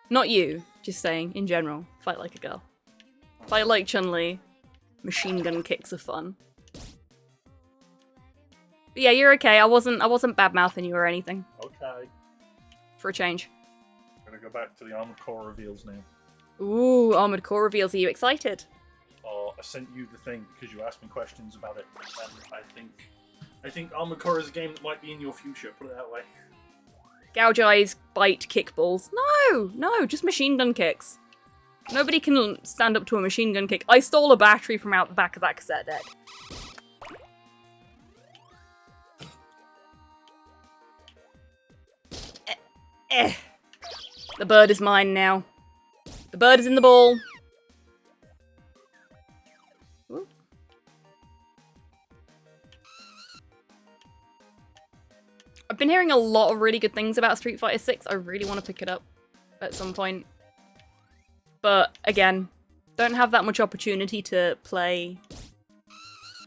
Not you, just saying, in general. Fight like a girl. Fight like Chun-Li. Machine gun kicks are fun. But yeah, you're okay. I wasn't bad-mouthing you or anything. Okay. For a change. I'm gonna go back to the Armored Core reveals now. Ooh, Armored Core reveals. Are you excited? I sent you the thing because you asked me questions about it, and I think Armored Core is a game that might be in your future. Put it that way. Gouge eyes, bite, kick balls. No, just machine gun kicks. Nobody can stand up to a machine gun kick. I stole a battery from out the back of that cassette deck. The bird is mine now. The bird is in the ball. Ooh. I've been hearing a lot of really good things about Street Fighter 6. I really want to pick it up at some point. But again, don't have that much opportunity to play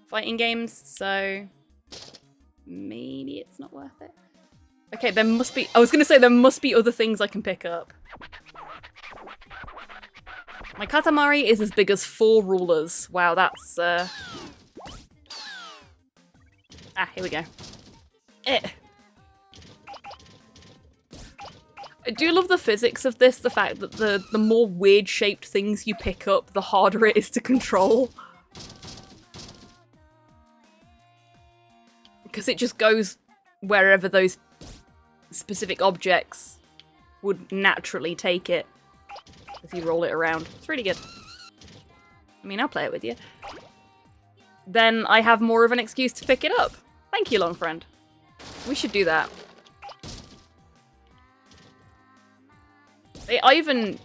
fighting games, so maybe it's not worth it. Okay, there must be... I was going to say there must be other things I can pick up. My Katamari is as big as 4 rulers. Wow, that's... Ah, here we go. I do love the physics of this, the fact that the more weird-shaped things you pick up, the harder it is to control. Because it just goes wherever those specific objects would naturally take it if you roll it around. It's really good. I mean, I'll play it with you. Then I have more of an excuse to pick it up. Thank you, long friend. We should do that. Ivan,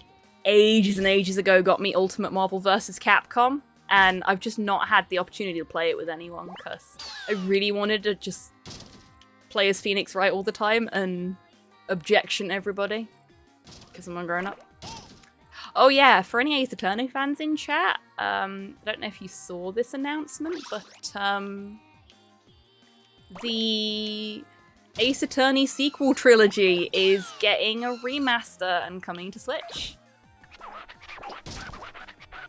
ages and ages ago, got me Ultimate Marvel vs. Capcom, and I've just not had the opportunity to play it with anyone, because I really wanted to just play as Phoenix Wright all the time and objection everybody, because I'm a grown-up. Oh yeah, for any Ace Attorney fans in chat, I don't know if you saw this announcement, but the Ace Attorney sequel trilogy is getting a remaster and coming to Switch.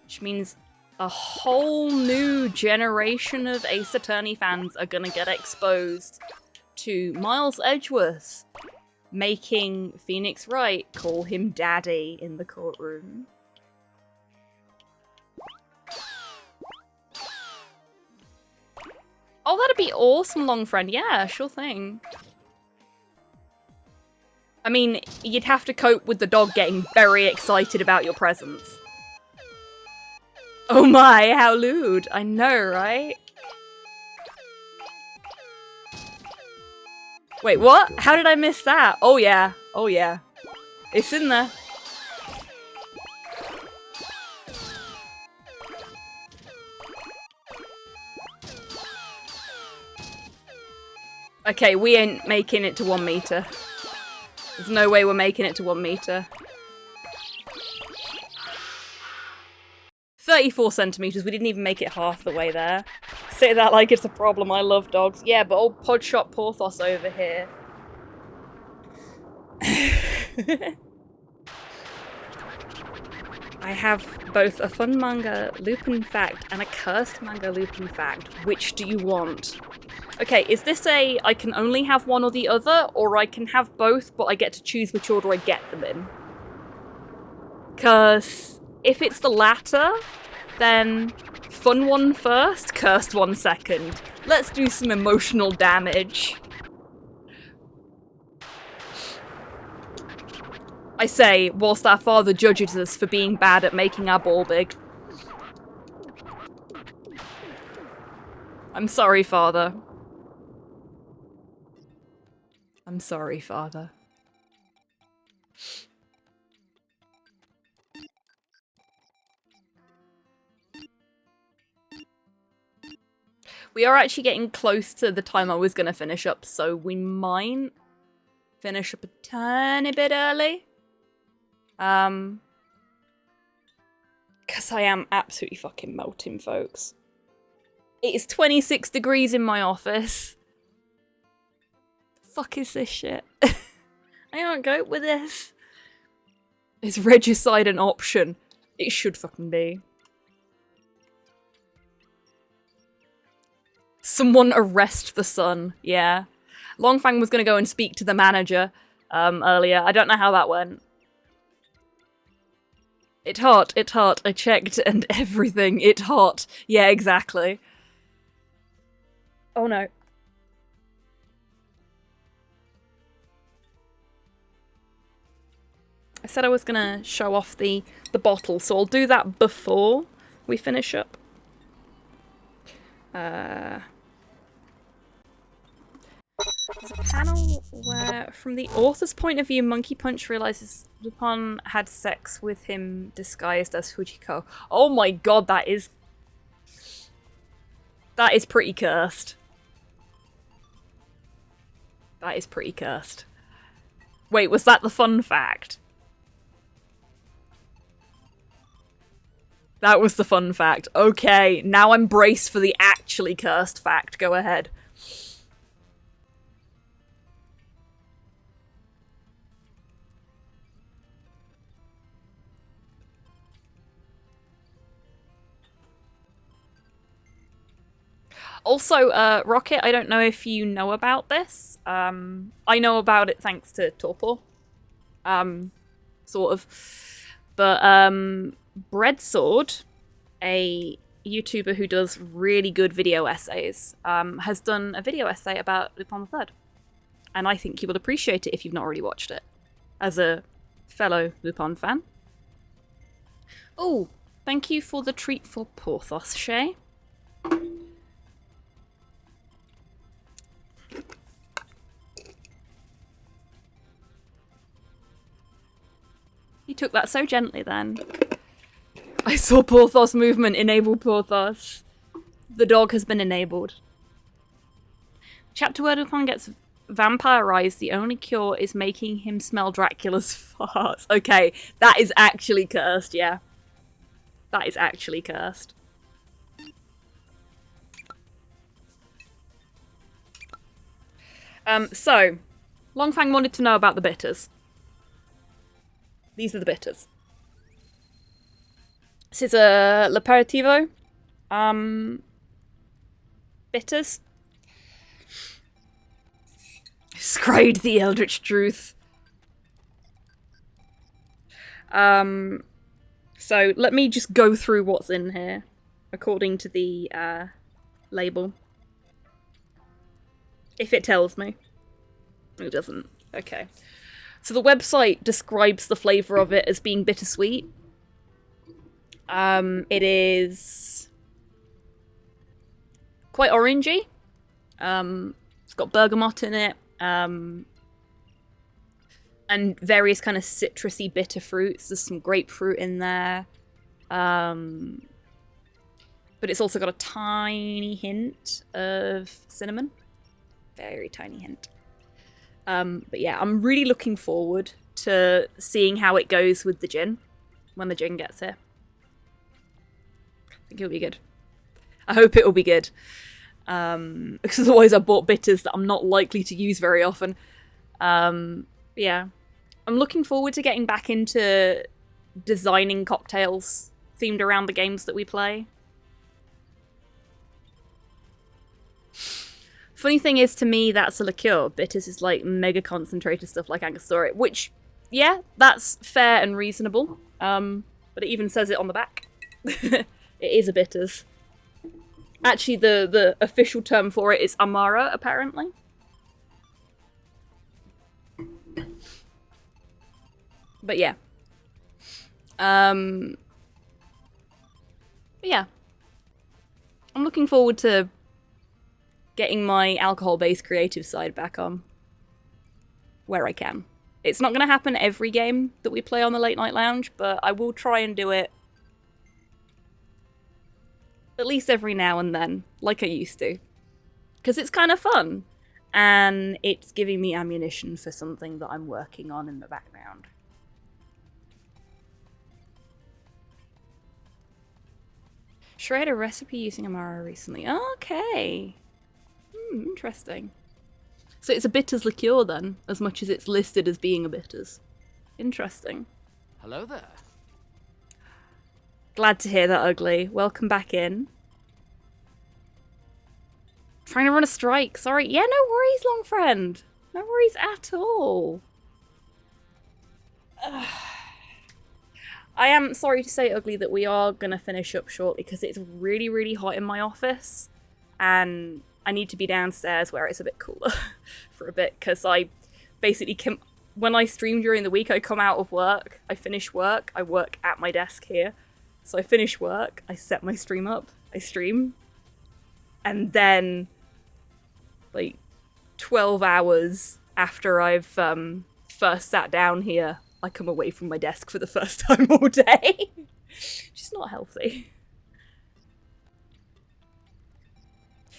Which means a whole new generation of Ace Attorney fans are gonna get exposed to Miles Edgeworth making Phoenix Wright call him daddy in the courtroom. Oh, that'd be awesome, long friend. Yeah, sure thing. I mean, you'd have to cope with the dog getting very excited about your presence. Oh my, how lewd. I know, right? Wait, what? How did I miss that? Oh yeah. Oh yeah. It's in there. Okay, we ain't making it to 1 meter. There's no way we're making it to 1 meter. 34 centimeters. We didn't even make it half the way there. Say that like it's a problem. I love dogs. Yeah, but old Podshot Porthos over here. I have both a fun manga Lupin fact and a cursed manga Lupin fact. Which do you want? Okay, is this a I can only have one or the other, or I can have both, but I get to choose which order I get them in? Because if it's the latter, then fun one first, cursed one second. Let's do some emotional damage. I say, whilst our father judges us for being bad at making our ball big. I'm sorry, father. I'm sorry, father. We are actually getting close to the time I was going to finish up, so we might finish up a tiny bit early. Because I am absolutely fucking melting, folks. It is 26 degrees in my office. The fuck is this shit? I can't cope with this. Is regicide an option? It should fucking be. Someone arrest the sun. Yeah. Longfang was going to go and speak to the manager earlier. I don't know how that went. It hot. I checked and everything. It hot. Yeah, exactly. Oh no. I said I was gonna show off the bottle, so I'll do that before we finish up. There's a panel where, from the author's point of view, Monkey Punch realizes Lupin had sex with him disguised as Fujiko. Oh my god, that is pretty cursed. That is pretty cursed. Wait, was that the fun fact? That was the fun fact. Okay, now I'm braced for the actually cursed fact. Go ahead. Also, Rocket, I don't know if you know about this. I know about it thanks to Torpor. Sort of. But, Breadsword, a YouTuber who does really good video essays, has done a video essay about Lupin the Third. And I think you will appreciate it if you've not already watched it. As a fellow Lupin fan. Oh, thank you for the treat for Porthos, Shay. He took that so gently then. I saw Porthos movement enable Porthos. The dog has been enabled. Chapter where Lupin gets vampirized, the only cure is making him smell Dracula's farts. Okay, that is actually cursed, yeah. That is actually cursed. So, Longfang wanted to know about the bitters. These are the bitters. This is a L'Aperitivo. Bitters. Scryed the eldritch truth. So let me just go through what's in here, according to the label. If it tells me. It doesn't. Okay. So the website describes the flavour of it as being bittersweet. It is quite orangey. It's got bergamot in it. And various kind of citrusy bitter fruits. There's some grapefruit in there. But it's also got a tiny hint of cinnamon. Very tiny hint. But yeah, I'm really looking forward to seeing how it goes with the gin when the gin gets here. I think it'll be good. I hope it'll be good. Because otherwise I bought bitters that I'm not likely to use very often. Yeah. I'm looking forward to getting back into designing cocktails themed around the games that we play. Funny thing is, to me, that's a liqueur. Bitters is like mega concentrated stuff like Angostura, which, yeah, that's fair and reasonable. But it even says it on the back. It is a bitters. Actually, the official term for it is Amara, apparently. But yeah. But yeah. I'm looking forward to getting my alcohol-based creative side back on. Where I can. It's not going to happen every game that we play on the Late Night Lounge, but I will try and do it at least every now and then, like I used to. Because it's kind of fun. And it's giving me ammunition for something that I'm working on in the background. Tried a recipe using Amara recently. Okay. Interesting. So it's a bitters liqueur then, as much as it's listed as being a bitters. Interesting. Hello there. Glad to hear that, Ugly. Welcome back in. Trying to run a strike. Sorry. Yeah, no worries, long friend. No worries at all. I am sorry to say, Ugly, that we are going to finish up shortly because it's really, really hot in my office. And I need to be downstairs where it's a bit cooler for a bit. Because I basically, when I stream during the week, I come out of work. I finish work. I work at my desk here. So I finish work. I set my stream up. I stream. And then, like, 12 hours after I've first sat down here, I come away from my desk for the first time all day. Just not healthy.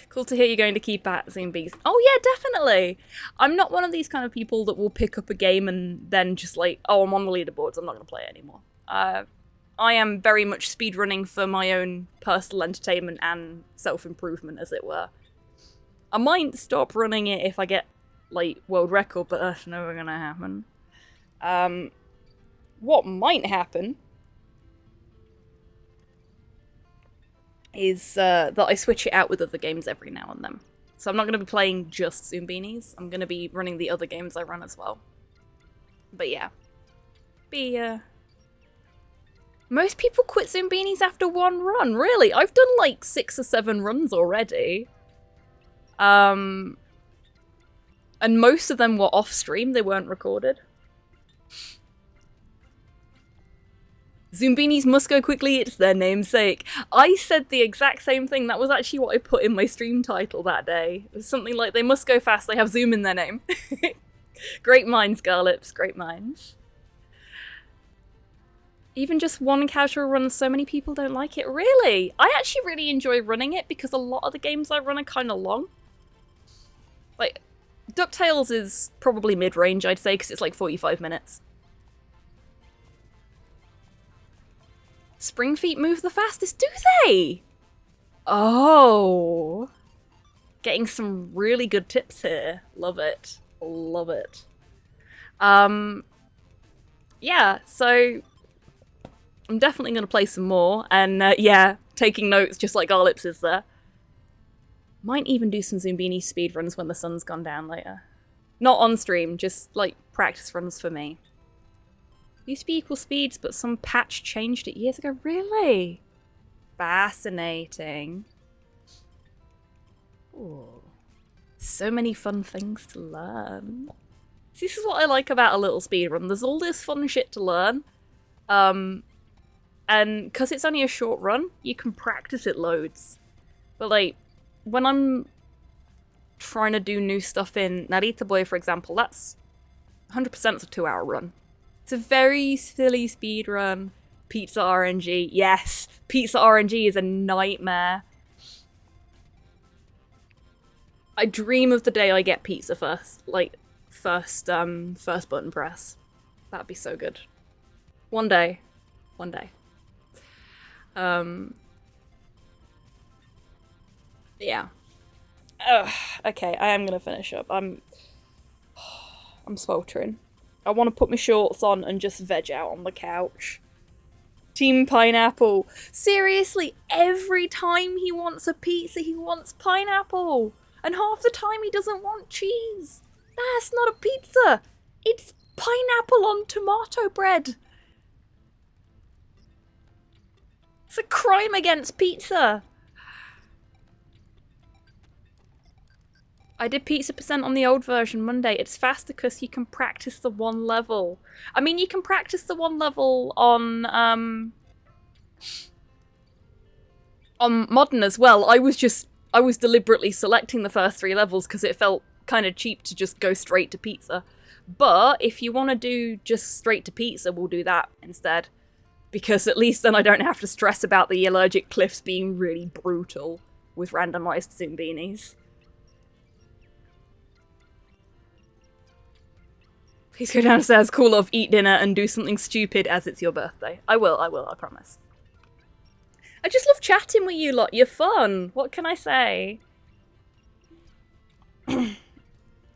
Cool to hear you're going to keep at Zombies. Oh yeah, definitely! I'm not one of these kind of people that will pick up a game and then just like, oh, I'm on the leaderboards, I'm not going to play it anymore. I am very much speedrunning for my own personal entertainment and self-improvement, as it were. I might stop running it if I get, like, world record, but that's never gonna happen. What might happen is that I switch it out with other games every now and then. So I'm not going to be playing just Zoombinis. I'm going to be running the other games I run as well. But yeah. Most people quit Zoombinis after one run. Really? I've done like 6 or 7 runs already. And most of them were off stream. They weren't recorded. Zoombinis must go quickly, it's their namesake. I said the exact same thing. That was actually what I put in my stream title that day. It was something like, they must go fast, they have Zoom in their name. Great minds, Garlips, great minds. Even just one casual run, so many people don't like it. Really? I actually really enjoy running it because a lot of the games I run are kind of long. Like, DuckTales is probably mid-range, I'd say, because it's like 45 minutes. Spring feet move the fastest, do they? Oh. Getting some really good tips here. Love it. Love it. Yeah, so I'm definitely going to play some more. And yeah, taking notes just like Garlips is there. Might even do some Zoombini speedruns when the sun's gone down later. Not on stream, just like practice runs for me. Used to be equal speeds, but some patch changed it years ago. Really? Fascinating. Ooh. So many fun things to learn. This is what I like about a little speedrun. There's all this fun shit to learn. And because it's only a short run, you can practice it loads. But like, when I'm trying to do new stuff in Narita Boy, for example, that's 100% a 2-hour run. It's a very silly speedrun. Pizza RNG. Yes, pizza RNG is a nightmare. I dream of the day I get pizza first. Like, first button press. That'd be so good. One day. One day. Yeah. Okay, I am gonna finish up. I'm sweltering. I want to put my shorts on and just veg out on the couch. Team Pineapple. Seriously, every time he wants a pizza, he wants pineapple. And half the time he doesn't want cheese. That's not a pizza. It's pineapple on tomato bread. It's a crime against pizza. I did pizza percent on the old version Monday. It's faster because you can practice the one level. I mean, you can practice the one level on Modern as well. I was deliberately selecting the first 3 levels because it felt kind of cheap to just go straight to pizza. But if you want to do just straight to pizza, we'll do that instead. Because at least then I don't have to stress about the allergic cliffs being really brutal with randomized Zoombinis. Please go downstairs, cool off, eat dinner, and do something stupid as it's your birthday. I will, I promise. I just love chatting with you lot. You're fun. What can I say?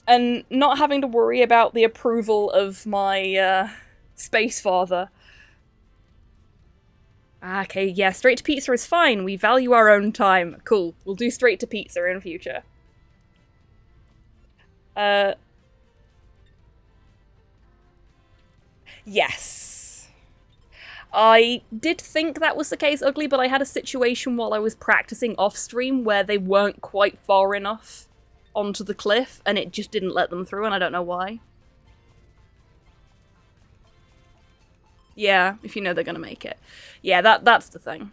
And not having to worry about the approval of my space father. Okay, yeah, straight to pizza is fine. We value our own time. Cool. We'll do straight to pizza in future. Yes. I did think that was the case, Ugly, but I had a situation while I was practicing off-stream where they weren't quite far enough onto the cliff, and it just didn't let them through, and I don't know why. Yeah, if you know they're gonna make it. Yeah, that's the thing.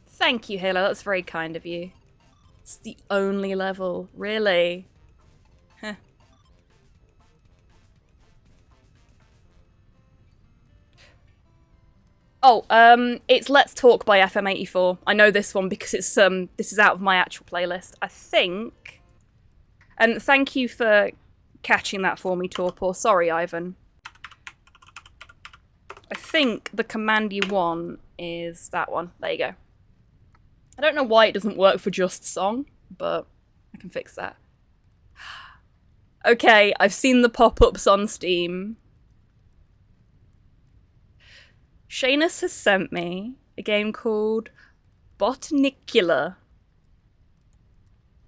Thank you, Halo, that's very kind of you. It's the only level, really? Huh. Oh, it's Let's Talk by FM84. I know this one because it's this is out of my actual playlist, I think. And thank you for catching that for me, Torpor. Sorry, Ivan. I think the command you want is that one. There you go. I don't know why it doesn't work for just song, but I can fix that. Okay, I've seen the pop-ups on Steam. Shanus has sent me a game called Botanicula.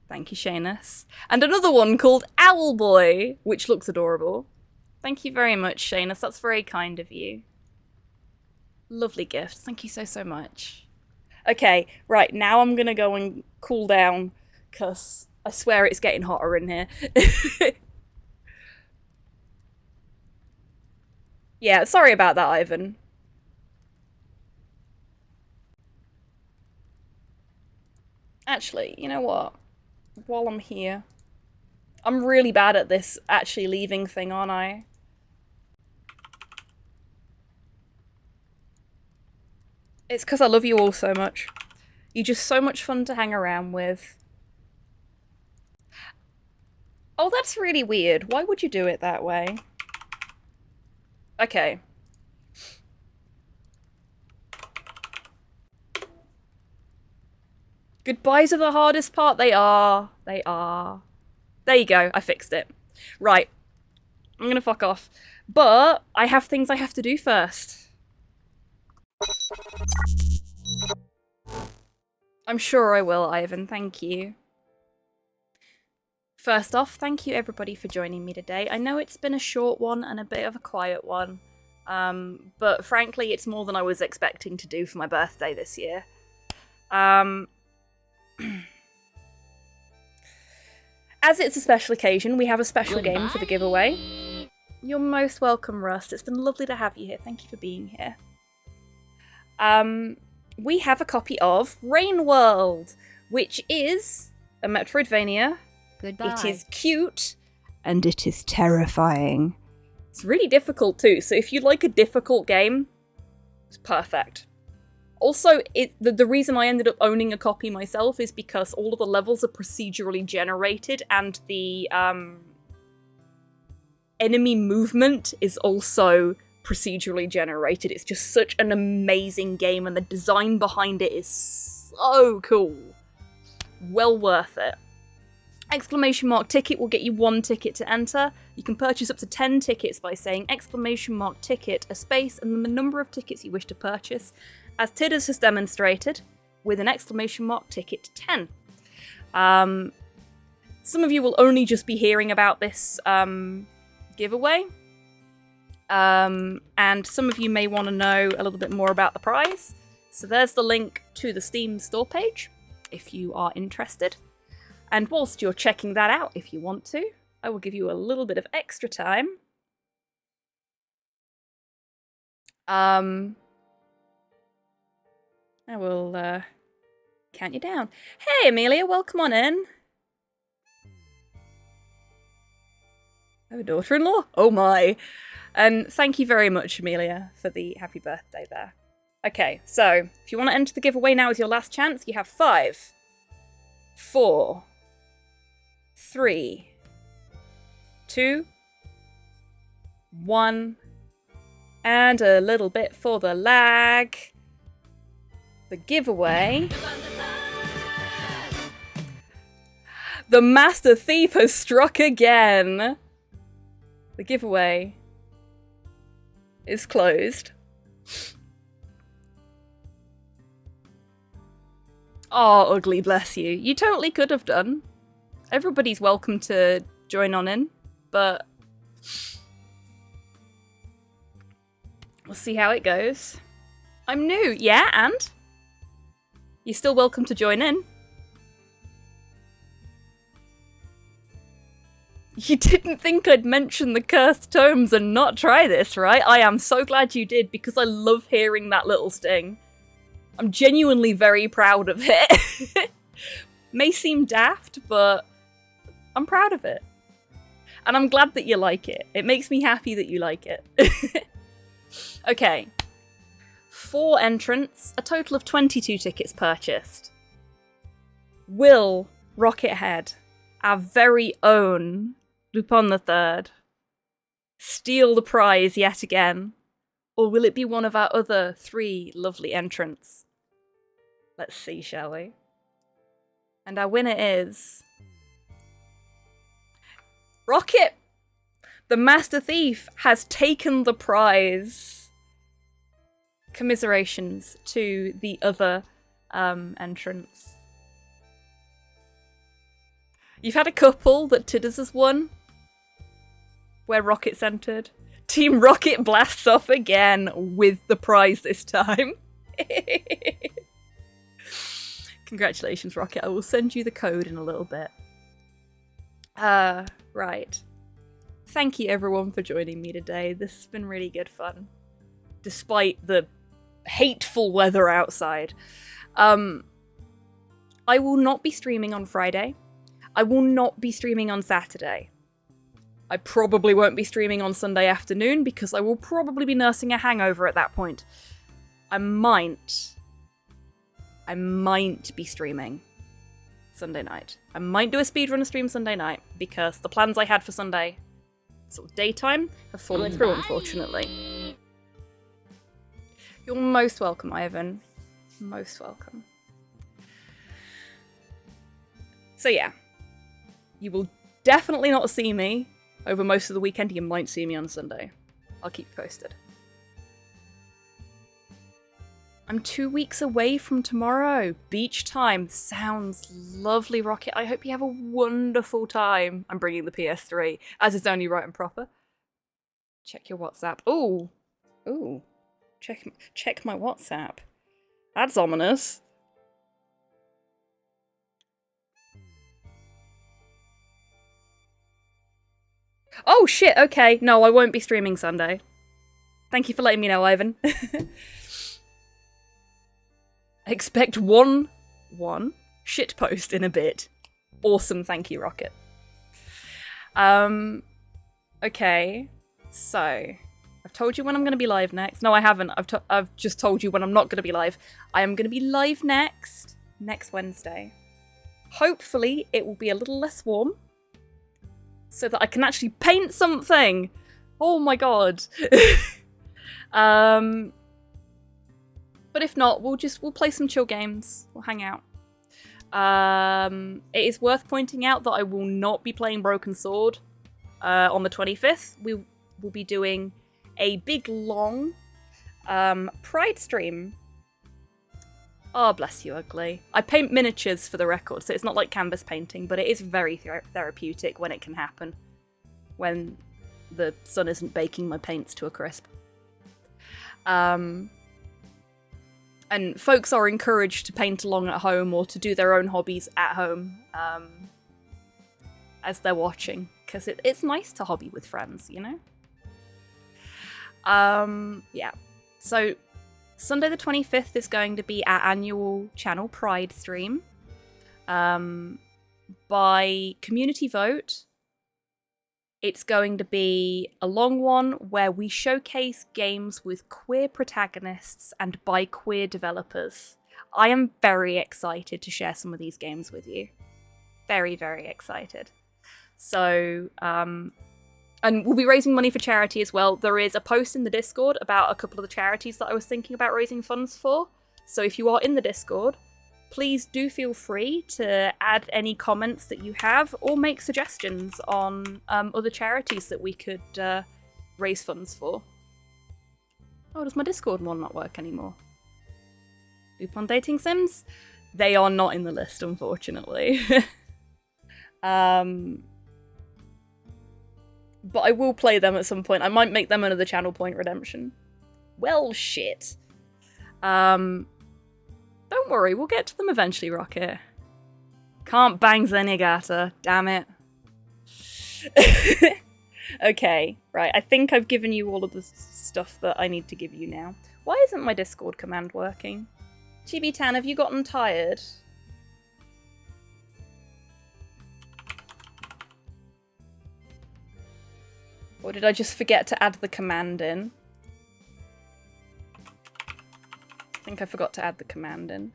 Thank you, Shanus. And another one called Owlboy, which looks adorable. Thank you very much, Shanus. That's very kind of you. Lovely gifts. Thank you so, so much. Okay, right, now I'm gonna go and cool down, because I swear it's getting hotter in here. Yeah, sorry about that, Ivan. Actually, you know what? While I'm here, I'm really bad at this actually leaving thing, aren't I? It's because I love you all so much. You're just so much fun to hang around with. Oh, that's really weird. Why would you do it that way? Okay. Goodbyes are the hardest part. They are. They are. There you go. I fixed it. Right. I'm gonna fuck off. But I have things I have to do first. I'm sure I will, Ivan. Thank you. First off, thank you everybody for joining me today. I know it's been a short one and a bit of a quiet one, but frankly, it's more than I was expecting to do for my birthday this year. As it's a special occasion, we have a special game for the giveaway. You're most welcome, Rust. It's been lovely to have you here. Thank you for being here. We have a copy of Rain World, which is a Metroidvania. Goodbye. It is cute, and it is terrifying. It's really difficult too, so if you like a difficult game, it's perfect. Also, the reason I ended up owning a copy myself is because all of the levels are procedurally generated, and the enemy movement is also procedurally generated. It's just such an amazing game, and the design behind it is so cool. Well worth it. Exclamation mark ticket will get you 1 ticket to enter. You can purchase up to 10 tickets by saying exclamation mark ticket, a space, and then the number of tickets you wish to purchase, as Tidders has demonstrated, with an exclamation mark ticket 10. Some of you will only just be hearing about this giveaway, and some of you may want to know a little bit more about the prize. So there's the link to the Steam store page, if you are interested. And whilst you're checking that out, if you want to, I will give you a little bit of extra time. I will count you down. Hey, Amelia, welcome on in. I have a daughter-in-law? Oh my. And thank you very much, Amelia, for the happy birthday there. Okay, so if you want to enter the giveaway now as your last chance, you have 5, 4, 3, 2, 1, and a little bit for the lag. The giveaway. The Master Thief has struck again. The giveaway is closed. Oh, ugly, bless you. You totally could have done. Everybody's welcome to join on in, but we'll see how it goes. I'm new, yeah, and? You're still welcome to join in. You didn't think I'd mention the cursed tomes and not try this, right? I am so glad you did, because I love hearing that little sting. I'm genuinely very proud of it. May seem daft, but I'm proud of it. And I'm glad that you like it. It makes me happy that you like it. Okay. 4 entrants, a total of 22 tickets purchased. Will Rockethead, our very own Lupin III, steal the prize yet again? Or will it be one of our other 3 lovely entrants? Let's see, shall we? And our winner is... Rocket! The Master Thief has taken the prize. Commiserations to the other entrants. You've had a couple that Tidders has won, where Rocket's entered. Team Rocket blasts off again with the prize this time. Congratulations, Rocket. I will send you the code in a little bit. Right. Thank you everyone for joining me today. This has been really good fun. Despite the hateful weather outside. I will not be streaming on Friday. I will not be streaming on Saturday. I probably won't be streaming on Sunday afternoon because I will probably be nursing a hangover at that point. I might be streaming Sunday night. I might do a speedrun stream Sunday night because the plans I had for Sunday, sort of daytime, have fallen through, unfortunately. You're most welcome, Ivan. Most welcome. So yeah, you will definitely not see me over most of the weekend. You might see me on Sunday. I'll keep you posted. I'm 2 weeks away from tomorrow. Beach time. Sounds lovely, Rocket. I hope you have a wonderful time. I'm bringing the PS3, as is only right and proper. Check your WhatsApp. Ooh. Ooh. Check my WhatsApp. That's ominous. Oh shit, okay. No, I won't be streaming Sunday. Thank you for letting me know, Ivan. Expect one shitpost in a bit. Awesome, thank you, Rocket. Okay, so I've told you when I'm going to be live next. No, I haven't. I've just told you when I'm not going to be live. I am going to be live next Wednesday. Hopefully, it will be a little less warm, so that I can actually paint something. Oh my god. But if not, we'll play some chill games. We'll hang out. It is worth pointing out that I will not be playing Broken Sword on the 25th. We will be doing a big, long Pride stream. Oh, bless you, ugly. I paint miniatures for the record, so it's not like canvas painting, but it is very therapeutic when it can happen. When the sun isn't baking my paints to a crisp. And folks are encouraged to paint along at home or to do their own hobbies at home as they're watching, because it's nice to hobby with friends, you know? Yeah. So, Sunday the 25th is going to be our annual channel Pride stream. By community vote, it's going to be a long one where we showcase games with queer protagonists and by queer developers. I am very excited to share some of these games with you. Very, very excited. So, and we'll be raising money for charity as well. There is a post in the Discord about a couple of the charities that I was thinking about raising funds for. So if you are in the Discord, please do feel free to add any comments that you have or make suggestions on other charities that we could raise funds for. Oh, does my Discord one not work anymore? Loop on Dating Sims? They are not in the list, unfortunately. But I will play them at some point. I might make them another channel point redemption. Well, shit. Don't worry, we'll get to them eventually, Rocket. Can't bang Zenigata, damn it. Okay, right, I think I've given you all of the stuff that I need to give you now. Why isn't my Discord command working? Chibi-tan, have you gotten tired? Or did I just forget to add the command in? I think I forgot to add the command in.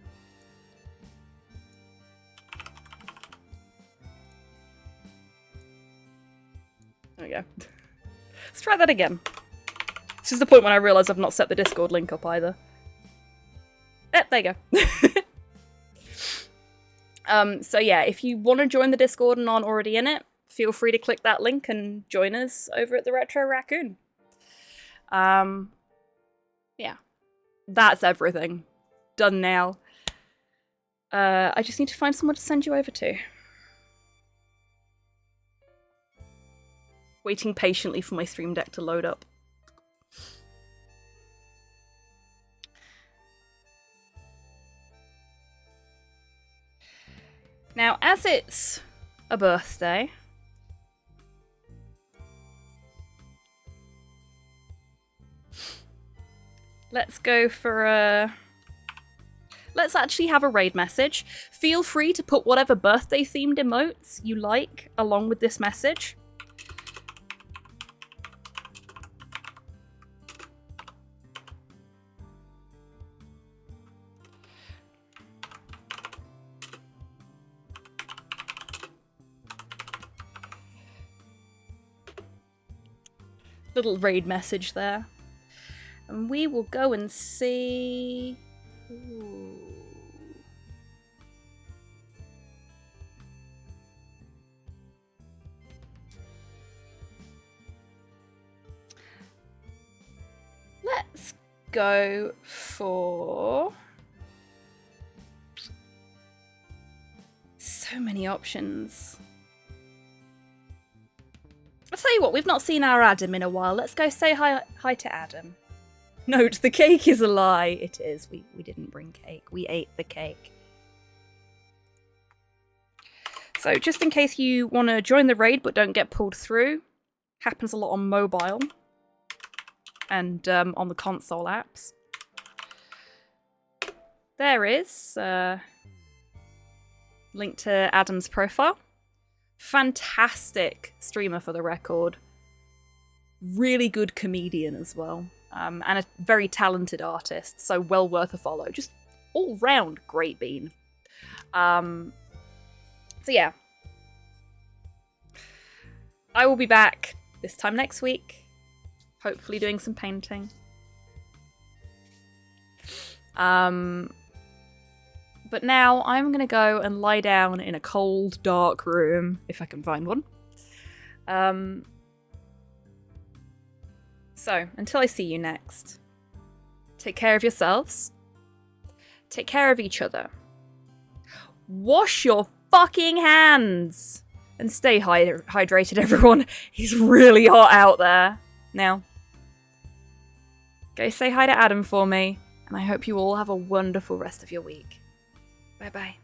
There we go. Let's try that again. This is the point when I realise I've not set the Discord link up either. There you go. So yeah, if you want to join the Discord and aren't already in it, feel free to click that link and join us over at the Retro Raccoon. Yeah. That's everything. Done now. I just need to find someone to send you over to. Waiting patiently for my Stream Deck to load up. Now, as it's a birthday, let's go for a... Let's actually have a raid message. Feel free to put whatever birthday-themed emotes you like along with this message. Little raid message there. And we will go and see... Ooh. go for... So many options. I'll tell you what, we've not seen our Adam in a while. Let's go say hi to Adam. Note, the cake is a lie. It is. We didn't bring cake. We ate the cake. So just in case you want to join the raid but don't get pulled through, happens a lot on mobile and on the console apps. There is link to Adam's profile. Fantastic streamer for the record. Really good comedian as well. And a very talented artist, so well worth a follow. Just all round great bean. So yeah. I will be back this time next week. Hopefully doing some painting. But now I'm going to go and lie down in a cold, dark room, if I can find one. So, until I see you next, take care of yourselves. Take care of each other. Wash your fucking hands! And stay hydrated, everyone. It's really hot out there. Now, go say hi to Adam for me, and I hope you all have a wonderful rest of your week. Bye-bye.